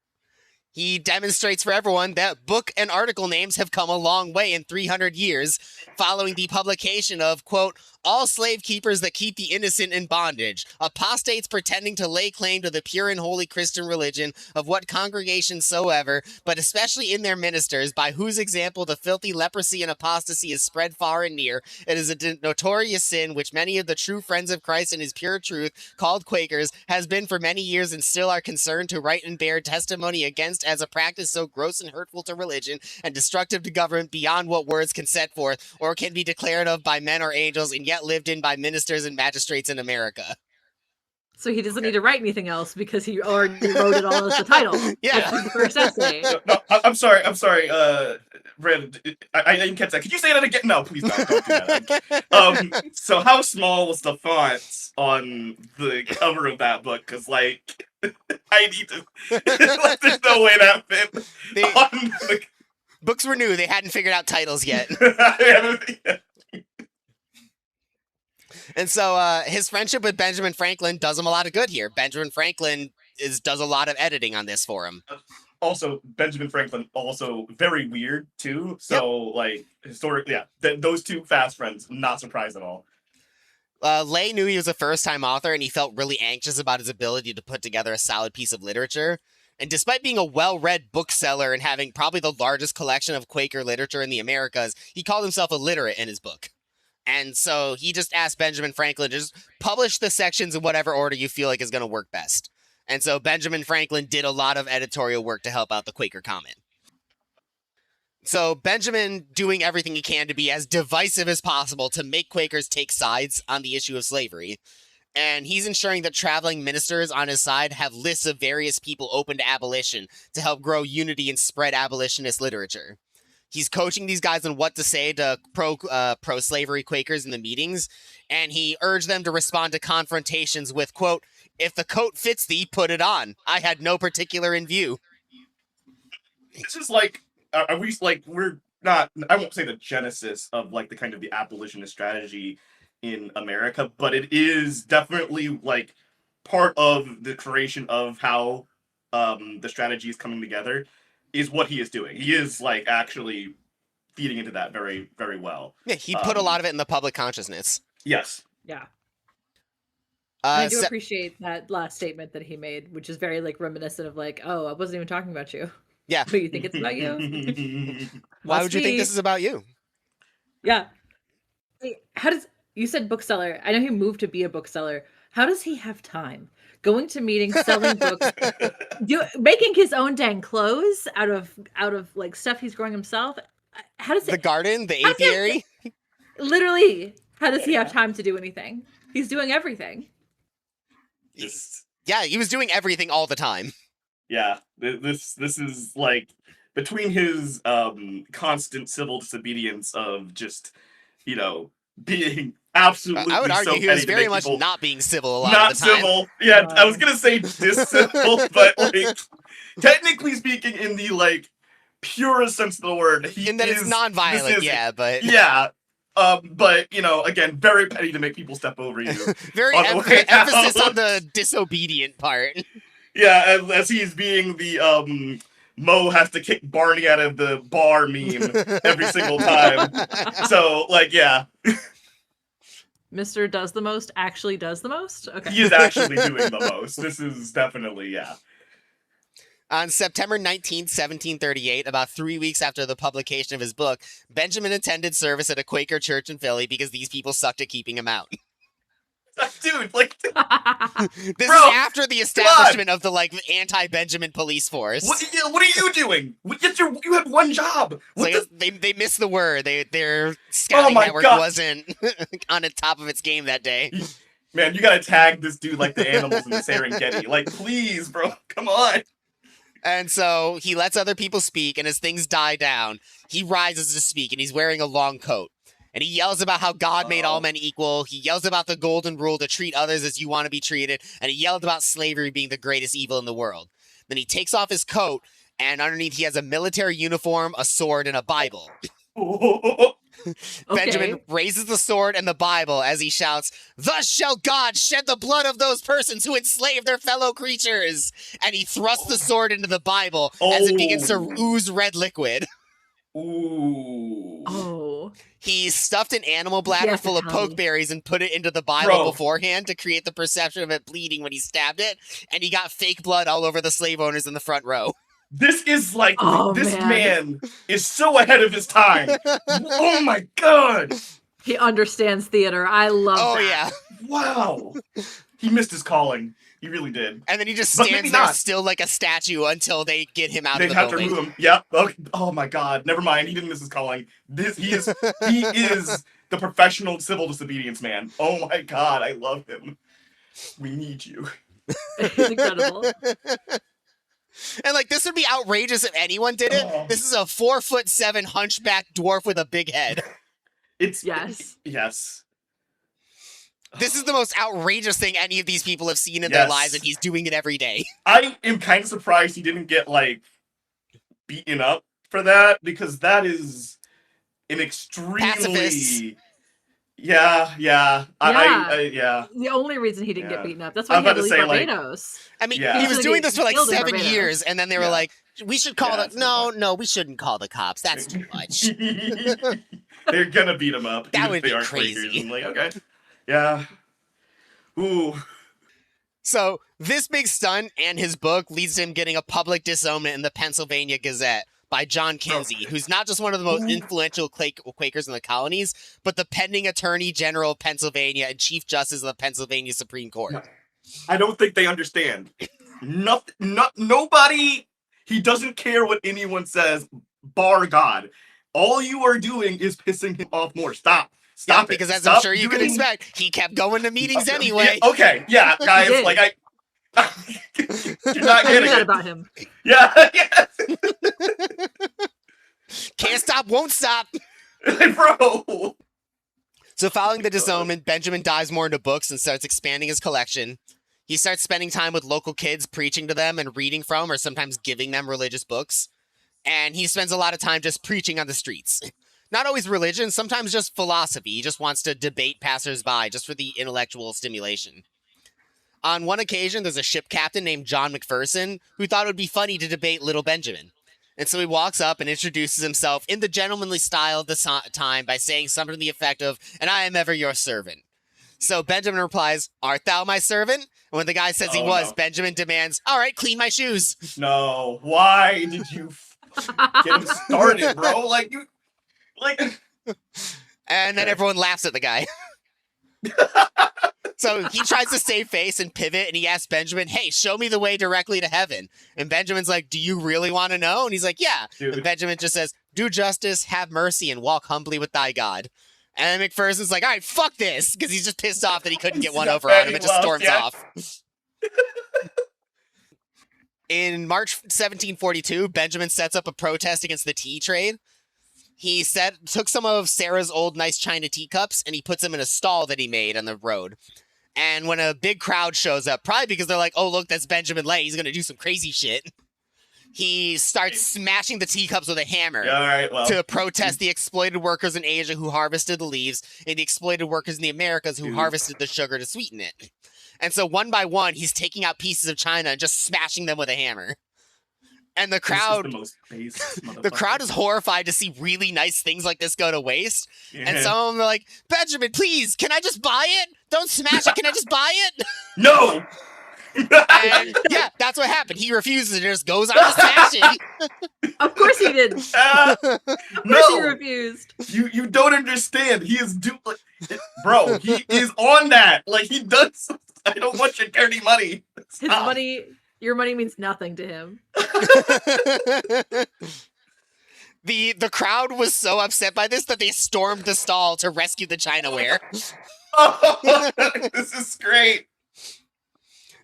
He demonstrates for everyone that book and article names have come a long way in 300 years, following the publication of, quote, all slave keepers that keep the innocent in bondage, apostates pretending to lay claim to the pure and holy Christian religion of what congregation soever, but especially in their ministers, by whose example the filthy leprosy and apostasy is spread far and near. It is a notorious sin which many of the true friends of Christ and his pure truth, called Quakers, has been for many years and still are concerned to write and bear testimony against as a practice so gross and hurtful to religion and destructive to government beyond what words can set forth or can be declared of by men or angels and yet lived in by ministers and magistrates in America. So he doesn't need to write anything else because he already wrote it all as the title. Yeah. The first essay. No, I'm sorry. Brandon, I didn't catch that. Could you say that again? No, please don't do that. So how small was the font on the cover of that book? Because, like, I need to... like, there's no way that fit on the... Books were new. They hadn't figured out titles yet. And so his friendship with Benjamin Franklin does him a lot of good here. Benjamin Franklin does a lot of editing on this for him. Also, Benjamin Franklin, also very weird, too. So, like, historically, yeah, those two fast friends, not surprised at all. Lay knew he was a first-time author, and he felt really anxious about his ability to put together a solid piece of literature. And despite being a well-read bookseller and having probably the largest collection of Quaker literature in the Americas, he called himself illiterate in his book. And so he just asked Benjamin Franklin to just publish the sections in whatever order you feel like is going to work best. And so Benjamin Franklin did a lot of editorial work to help out the Quaker Comet. So Benjamin doing everything he can to be as divisive as possible to make Quakers take sides on the issue of slavery. And he's ensuring that traveling ministers on his side have lists of various people open to abolition to help grow unity and spread abolitionist literature. He's coaching these guys on what to say to pro-slavery Quakers in the meetings, and he urged them to respond to confrontations with, quote, if the coat fits thee, put it on. I had no particular in view. This is like, are we, like, we're not, I won't say the genesis of, like, the kind of the abolitionist strategy in America, but it is definitely, like, part of the creation of how the strategy is coming together. Is what he is doing. He is, like, actually feeding into that very, very well. Yeah, he put a lot of it in the public consciousness. Yes. Yeah. I do appreciate that last statement that he made, which is very, like, reminiscent of, like, oh, I wasn't even talking about you. Yeah. But you think it's about you? Why would you think this is about you? Yeah. How does... You said bookseller. I know he moved to be a bookseller. How does he have time? Going to meetings, selling books, making his own dang clothes out of like stuff he's growing himself. How does the garden, the apiary? Literally, how does he have time to do anything? He's doing everything. Yeah, he was doing everything all the time. Yeah, this is like between his constant civil disobedience of just, you know, being absolutely I would argue so he was very much not being civil a lot of the time. Not civil. Yeah, I was gonna say dis-civil, but like technically speaking, in the like purest sense of the word, he in that it's non-violent. Yeah, but yeah. But you know, again, very petty to make people step over you. Very emphasis on the disobedient part. Yeah, as he's being the Mo has to kick Barney out of the bar meme every single time. So, like, yeah. Mr. Does the Most actually does the most? Okay. He is actually doing the most. This is definitely, yeah. On September 19th, 1738, about 3 weeks after the publication of his book, Benjamin attended service at a Quaker church in Philly because these people sucked at keeping him out. Dude, like... This is after the establishment of the, like, anti-Benjamin police force. What are you doing? You have one job! Like, they missed the word. Their scouting network wasn't on the top of its game that day. Man, you gotta tag this dude like the animals in the Serengeti. Like, please, bro, come on! And so he lets other people speak, and as things die down, he rises to speak, and he's wearing a long coat. And he yells about how God made all men equal. He yells about the golden rule to treat others as you want to be treated. And he yelled about slavery being the greatest evil in the world. Then he takes off his coat, and underneath he has a military uniform, a sword, and a Bible. Benjamin raises the sword and the Bible as he shouts, "Thus shall God shed the blood of those persons who enslave their fellow creatures!" And he thrusts the sword into the Bible as it begins to ooze red liquid. Ooh. Oh. He stuffed an animal bladder full of pokeberries and put it into the Bible beforehand to create the perception of it bleeding when he stabbed it, and he got fake blood all over the slave owners in the front row. This is like, this man is so ahead of his time. Oh my god! He understands theater. I love that. Oh yeah. Wow. He missed his calling. He really did. And then he just stands there still like a statue until they get him out of the building. They have to remove him. Yep. Okay. Oh my god. Never mind. He didn't miss his calling. He is the professional civil disobedience man. Oh my god. I love him. We need you. It's incredible. And like, this would be outrageous if anyone did it. This is a 4'7" hunchback dwarf with a big head. Yes. This is the most outrageous thing any of these people have seen in their lives, and he's doing it every day. I am kind of surprised he didn't get, like, beaten up for that, because that is an extremely... Pacifist. Yeah. The only reason he didn't get beaten up. That's why he had to leave Barbados. I mean, he was doing this for like 7 years, and then they were like, we should call No, we shouldn't call the cops. That's too much. They're gonna beat him up. That would be crazy. I'm like, okay. Yeah. Ooh. So, this big stunt and his book leads to him getting a public disownment in the Pennsylvania Gazette by John Kinsey, who's not just one of the most influential Quakers in the colonies, but the pending Attorney General of Pennsylvania and Chief Justice of the Pennsylvania Supreme Court. I don't think they understand. Nobody, he doesn't care what anyone says, bar God. All you are doing is pissing him off more. Stop it. Because as I'm sure you can expect, he kept going to meetings anyway. Yeah, guys, like you're not getting that about him. Yeah. Can't stop, won't stop. Bro. So following the disownment, Benjamin dives more into books and starts expanding his collection. He starts spending time with local kids, preaching to them and reading from or sometimes giving them religious books. And he spends a lot of time just preaching on the streets. Not always religion, sometimes just philosophy. He just wants to debate passersby just for the intellectual stimulation. On one occasion, there's a ship captain named John McPherson who thought it would be funny to debate little Benjamin. And so he walks up and introduces himself in the gentlemanly style of the time by saying something to the effect of, "And I am ever your servant." So Benjamin replies, "Art thou my servant?" And when the guy says he was, Benjamin demands, "All right, clean my shoes." No, why did you get him started, bro? And then everyone laughs at the guy. So he tries to save face and pivot, and he asks Benjamin, "Hey, show me the way directly to heaven." And Benjamin's like, "Do you really want to know?" And he's like, "Yeah." Dude. And Benjamin just says, "Do justice, have mercy, and walk humbly with thy God." And then McPherson's like, "All right, fuck this," because he's just pissed off that he couldn't get one over on him and just storms off. In March 1742, Benjamin sets up a protest against the tea trade. He took some of Sarah's old nice china teacups and he puts them in a stall that he made on the road. And when a big crowd shows up, probably because they're like, "Oh, look, that's Benjamin Lay. He's going to do some crazy shit." He starts smashing the teacups with a hammer to protest the exploited workers in Asia who harvested the leaves and the exploited workers in the Americas who harvested the sugar to sweeten it. And so one by one, he's taking out pieces of china and just smashing them with a hammer. And the crowd, the crowd is horrified to see really nice things like this go to waste. Yeah. And some of them are like, "Benjamin, please, can I just buy it? Don't smash it. Can I just buy it?" No. And yeah, that's what happened. He refuses and just goes on to smashing. Of course he did. Of course he refused. You don't understand. He is bro. He is on that. Like he does. I don't want your dirty money. Stop. Your money means nothing to him. The crowd was so upset by this that they stormed the stall to rescue the chinaware. Oh, this is great.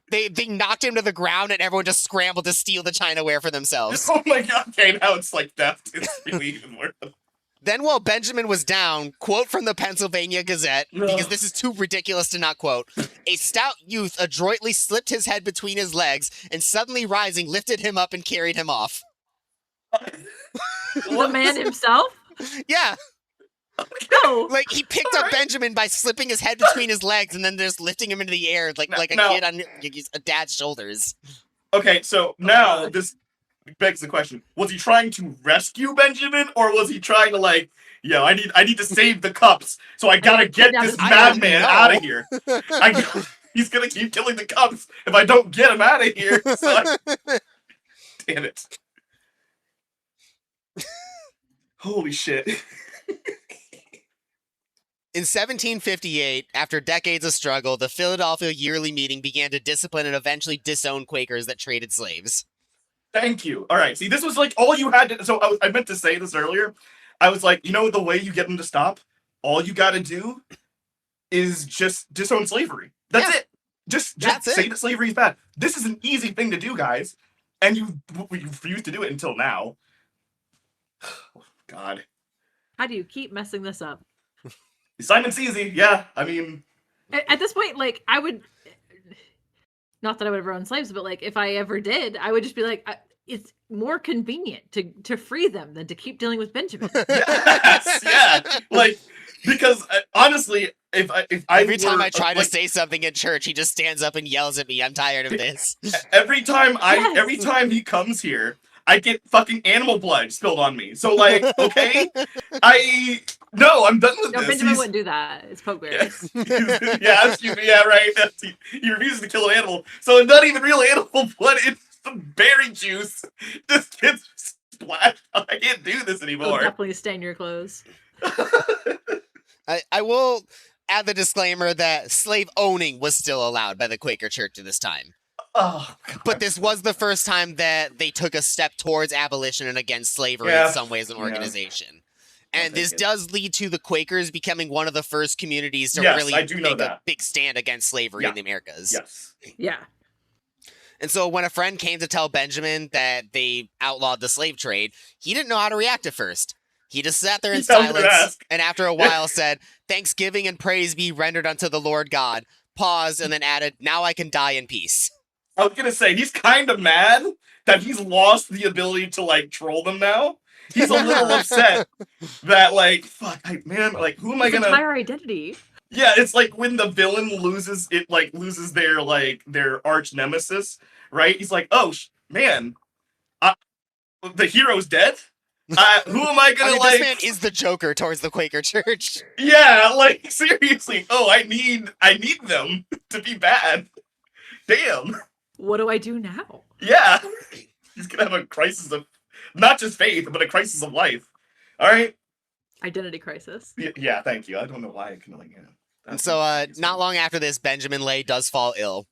They knocked him to the ground and everyone just scrambled to steal the chinaware for themselves. Oh my god, okay, now it's like theft. It's really even more. Then while Benjamin was down, quote from the Pennsylvania Gazette, because this is too ridiculous to not quote, "A stout youth adroitly slipped his head between his legs and suddenly rising lifted him up and carried him off." The man himself? Yeah. No. Like, he picked up Benjamin by slipping his head between his legs and then just lifting him into the air like a kid on a dad's shoulders. Okay, so now this begs the question: was he trying to rescue Benjamin, or was he trying to I need to save the cups, so I gotta get this madman out of here. He's gonna keep killing the cups if I don't get him out of here. So damn it! Holy shit! In 1758, after decades of struggle, the Philadelphia Yearly Meeting began to discipline and eventually disown Quakers that traded slaves. Thank you. All right. See, this was like all you had to. So I meant to say this earlier. I was like, the way you get them to stop, all you got to do is just disown slavery. That's it. Just say that slavery is bad. This is an easy thing to do, guys, and you refuse to do it until now. Oh, God. How do you keep messing this up? Simon's easy. Yeah, I mean, at this point, like, I would. Not that I would ever own slaves, but like if I ever did, I would just be like, it's more convenient to free them than to keep dealing with Benjamin. Yes, yeah, like because honestly, if every time I try to say something in church, he just stands up and yells at me. I'm tired of this. Every time he comes here, I get fucking animal blood spilled on me. So like, okay, I'm done with this. Benjamin wouldn't do that. It's pokeberries. Yeah, excuse me. Yeah, right. He refuses to kill an animal, so it's not even real animal blood. It's some berry juice. This kid's splashed. I can't do this anymore. It'll definitely stain your clothes. I will add the disclaimer that slave owning was still allowed by the Quaker Church at this time. Oh, God. But this was the first time that they took a step towards abolition and against slavery in some ways an organization. And this does lead to the Quakers becoming one of the first communities to really make a big stand against slavery in the Americas. Yes. Yeah. And so when a friend came to tell Benjamin that they outlawed the slave trade, he didn't know how to react at first. He just sat there in silence and after a while said, "Thanksgiving and praise be rendered unto the Lord God." Paused and then added, "Now I can die in peace." I was gonna say, he's kind of mad that he's lost the ability to, like, troll them now. He's a little upset that, like, fuck, who am I gonna... entire identity. Yeah, it's like when the villain loses their arch nemesis, right? He's like, oh, man, the hero's dead? Who am I gonna, this man is the Joker towards the Quaker Church. Yeah, like, seriously. Oh, I need them to be bad. Damn. What do I do now? Yeah. He's gonna have a crisis of, not just faith, but a crisis of life. All right? Identity crisis. Yeah, thank you. I don't know why I couldn't, And so, not long after this, Benjamin Lay does fall ill.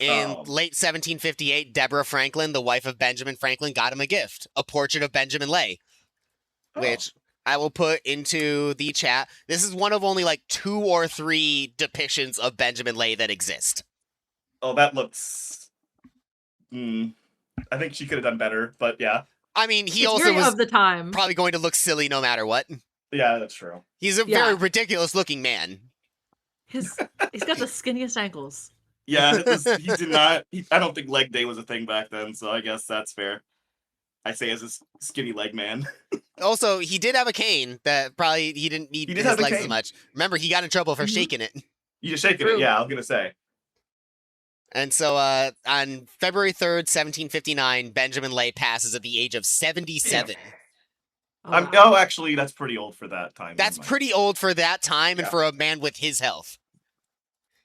In late 1758, Deborah Franklin, the wife of Benjamin Franklin, got him a gift, a portrait of Benjamin Lay, which I will put into the chat. This is one of only like 2 or 3 depictions of Benjamin Lay that exist. Oh, that looks... I think she could have done better, but yeah. I mean, he it's also was of the time. probably going to look silly no matter what. Yeah, that's true. He's a very ridiculous looking man. He's got the skinniest ankles. Yeah, he did not... I don't think leg day was a thing back then, so I guess that's fair. I say as a skinny leg man. Also, he did have a cane that probably he didn't need his legs as much. Remember, he got in trouble for shaking it. You just shaking it, yeah, I was going to say. And so on February 3rd, 1759, Benjamin Lay passes at the age of 77. Actually, that's pretty old for that time. That's pretty old for that time and for a man with his health.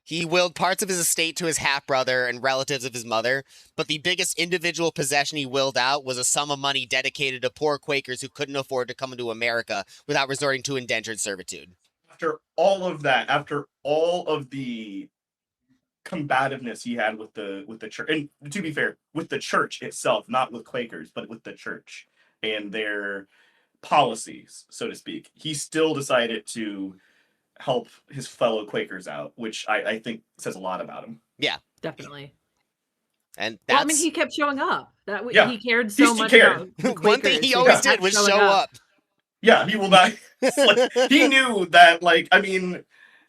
He willed parts of his estate to his half-brother and relatives of his mother, but the biggest individual possession he willed out was a sum of money dedicated to poor Quakers who couldn't afford to come into America without resorting to indentured servitude. After all of that, after all of the combativeness he had with the church, and to be fair, with the church itself, not with Quakers, but with the church and their policies, so to speak, he still decided to help his fellow Quakers out, which I think says a lot about him. Yeah, definitely. And that's... he kept showing up. He cared so much. Cared. About one thing he always did was show up. Yeah, he will not. He knew that.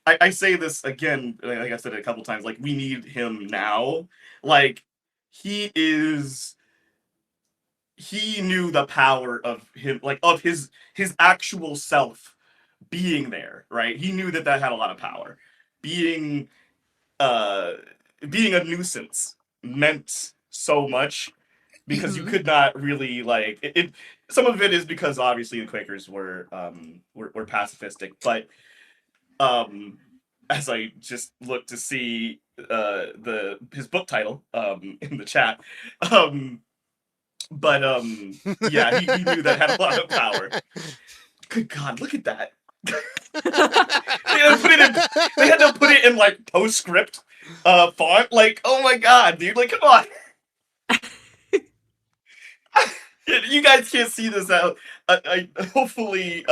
I say this again, like I said it a couple times, like, we need him now. Like, he is he knew the power of him, like of his actual self being there, right? He knew that had a lot of power. Being uh being a nuisance meant so much because you could not really like it. Some of it is because obviously the Quakers were pacifistic, but as I just looked to see his book title in the chat, but yeah, he knew that had a lot of power. Good God, look at that. They had to put it in like postscript font. Like, oh my God, dude! Like, come on. You guys can't see this out. I hopefully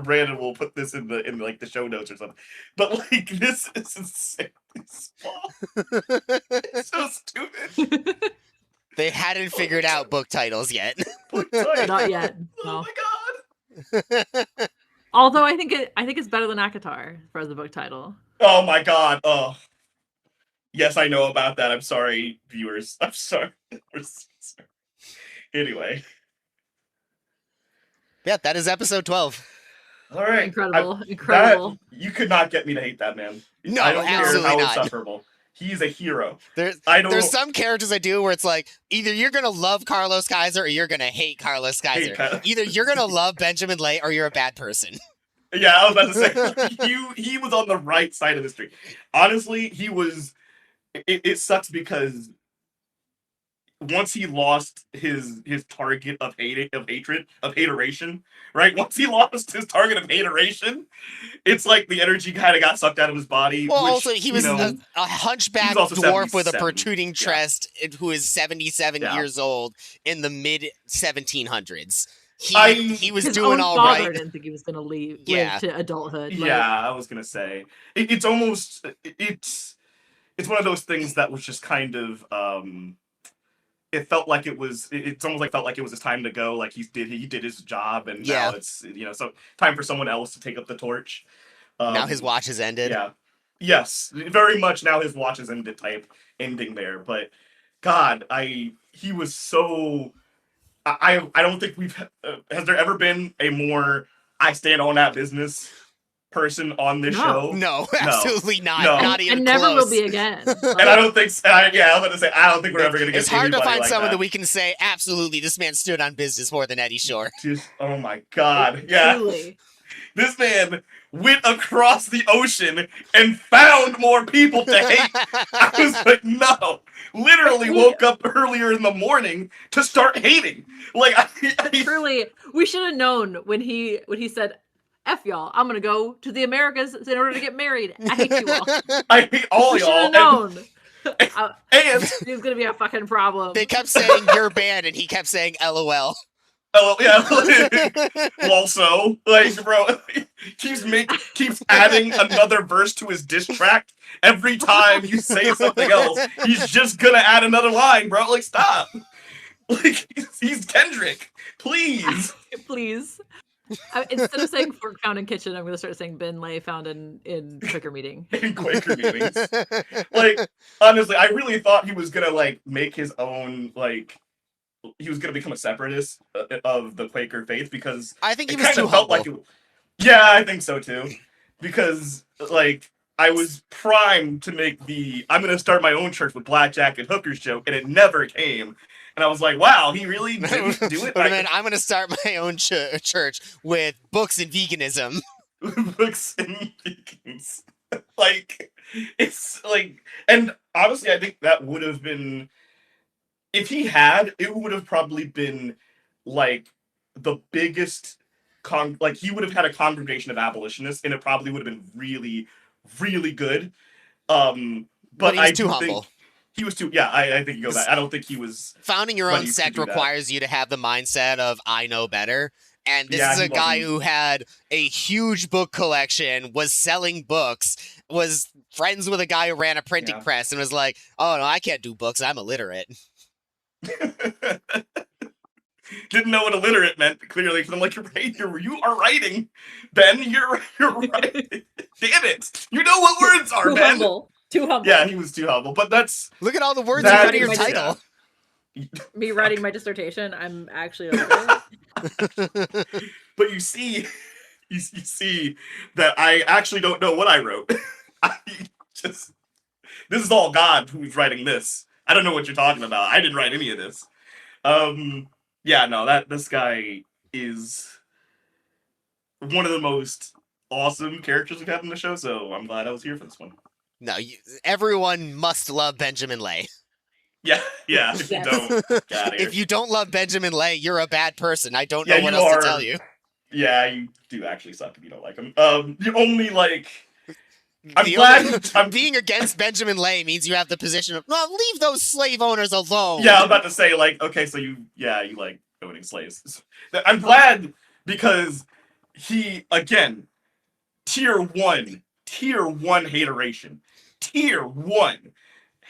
Brandon will put this in like the show notes or something. But like, this is insanely small. It's so stupid. They hadn't figured out book titles yet. Book title. Not yet. Oh No. my God. Although I think it's better than Akatar as the book title. Oh my God. Oh. Yes, I know about that. I'm sorry, viewers. I'm sorry. Anyway. Yeah, that is episode 12. All right. Incredible. You could not get me to hate that man. No, I don't care absolutely how not. insufferable. He's a hero. There's some characters I do where it's like, either you're going to love Carlos Kaiser or you're going to hate Carlos Kaiser. Either you're going to love Benjamin Lay or you're a bad person. Yeah, I was about to say, he was on the right side of the street. Honestly, he was... It sucks because once he lost his target of hateration, right? Once he lost his target of hateration, it's like the energy kind of got sucked out of his body. Well, which, also, he was a hunchback dwarf with a protruding chest who is 77 years old in the mid-1700s. He was doing all right. I didn't think he was going to live to adulthood. Yeah, I was going to say. It's almost... It's one of those things that was just kind of... it felt like it was. It's almost like felt like it was his time to go. Like he did his job, and now it's so time for someone else to take up the torch. Now his watch has ended. Yeah, yes, very much. Now his watch has ended. Type ending there, but God, he was so. I don't think we've. Has there ever been a more I stand on that business person on this show? No, absolutely not. No. Not even and never close. will be again. And I don't think. I was going to say I don't think we're ever going to get. It's hard to find like someone that we can say absolutely this man stood on business more than Eddie Shore. Just oh my God, yeah. Truly. This man went across the ocean and found more people to hate. I was like, no. Literally woke up earlier in the morning to start hating. Like, truly, we should have known when he said, "F y'all, I'm gonna go to the Americas in order to get married. I hate you all. I hate all we y'all." Should have known. And he's gonna be a fucking problem. They kept saying your band, and he kept saying LOL. Oh yeah. Also, like, bro, keeps adding another verse to his diss track every time you say something else. He's just gonna add another line, bro. Like, stop. Like, he's Kendrick. Please. Please. Instead of saying fork found in kitchen, I'm gonna start saying Ben Lay found in Quaker meeting. In Quaker meetings. Like, honestly, I really thought he was gonna like make his own like. He was going to become a separatist of the Quaker faith because I think he was too humble. Yeah, I think so too. Because like I was primed to make I'm going to start my own church with blackjack and hookers joke, and it never came. And I was like, wow, he really didn't do it. But then I'm going to start my own church with books and veganism. Books and vegans. Like, it's like, and honestly, I think that would have been. If he had, it would have probably been like the biggest like he would have had a congregation of abolitionists, and it probably would have been really, really good. But he was too humble. He was too. Yeah, I think you go back. I don't think he was. Founding your own sect requires you to have the mindset of I know better. And this is a guy who had a huge book collection, was selling books, was friends with a guy who ran a printing press, and was like, "Oh no, I can't do books. I'm illiterate." Didn't know what illiterate meant, clearly, because I'm like, you are writing, Ben. You're writing. Damn it! You know what words are, Ben. Too humble. Yeah, he was too humble. But that's look at all the words you got in your title. Me writing my dissertation, I'm actually over it. But you see, you see that I actually don't know what I wrote. I just this is all God who's writing this. I don't know what you're talking about. I didn't write any of this. Yeah, no, that this guy is one of the most awesome characters we've had in the show. So I'm glad I was here for this one. No, everyone must love Benjamin Lay. Yeah. If you Yes. don't, get out of here. If you don't love Benjamin Lay, you're a bad person. I don't Yeah, know what you else are- to tell you. Yeah, you do actually suck if you don't like him. You only like. I'm The glad. only- being against Benjamin Lay means you have the position of, well, leave those slave owners alone. Yeah, I'm about to say, like, okay, so you like owning slaves. I'm glad because he, again, tier one hateration. Tier one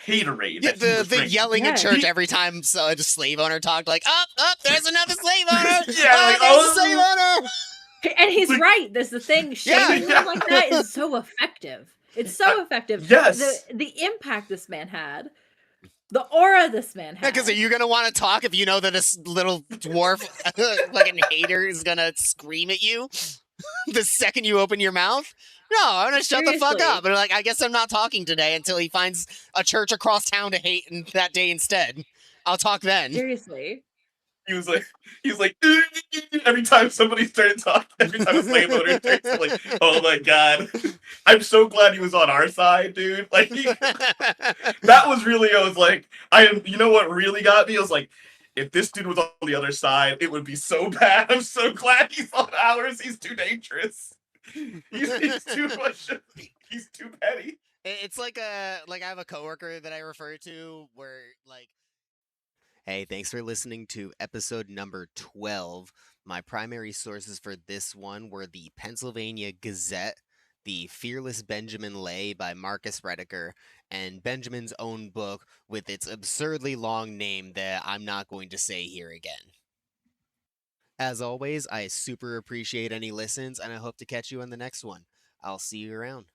haterade. Yeah, that he was the bringing. yelling in Yeah. church every time a slave owner talked, like, up, there's another slave owner. Yeah, like, there's a slave owner. And he's Like- right. That's the thing. Shaming Yeah. him like that is so effective. It's so effective. Yes. The impact this man had, the aura this man had. Because are you gonna want to talk if you know that this little dwarf, fucking hater, is gonna scream at you the second you open your mouth? No, I'm gonna shut the fuck Seriously. up. And like, I guess I'm not talking today until he finds a church across town to hate that day instead. I'll talk then. Seriously. He was like, every time somebody started talking, every time a slave owner started like, oh my god. I'm so glad he was on our side, dude. Like, that was really, I was like, you know what really got me? I was like, if this dude was on the other side, it would be so bad. I'm so glad he's on ours. He's too dangerous. He's too much. He's too petty. It's like I have a coworker that I refer to where like, hey, thanks for listening to episode number 12. My primary sources for this one were the Pennsylvania Gazette, the Fearless Benjamin Lay by Marcus Rediker, and Benjamin's own book with its absurdly long name that I'm not going to say here again. As always, I super appreciate any listens, and I hope to catch you on the next one. I'll see you around.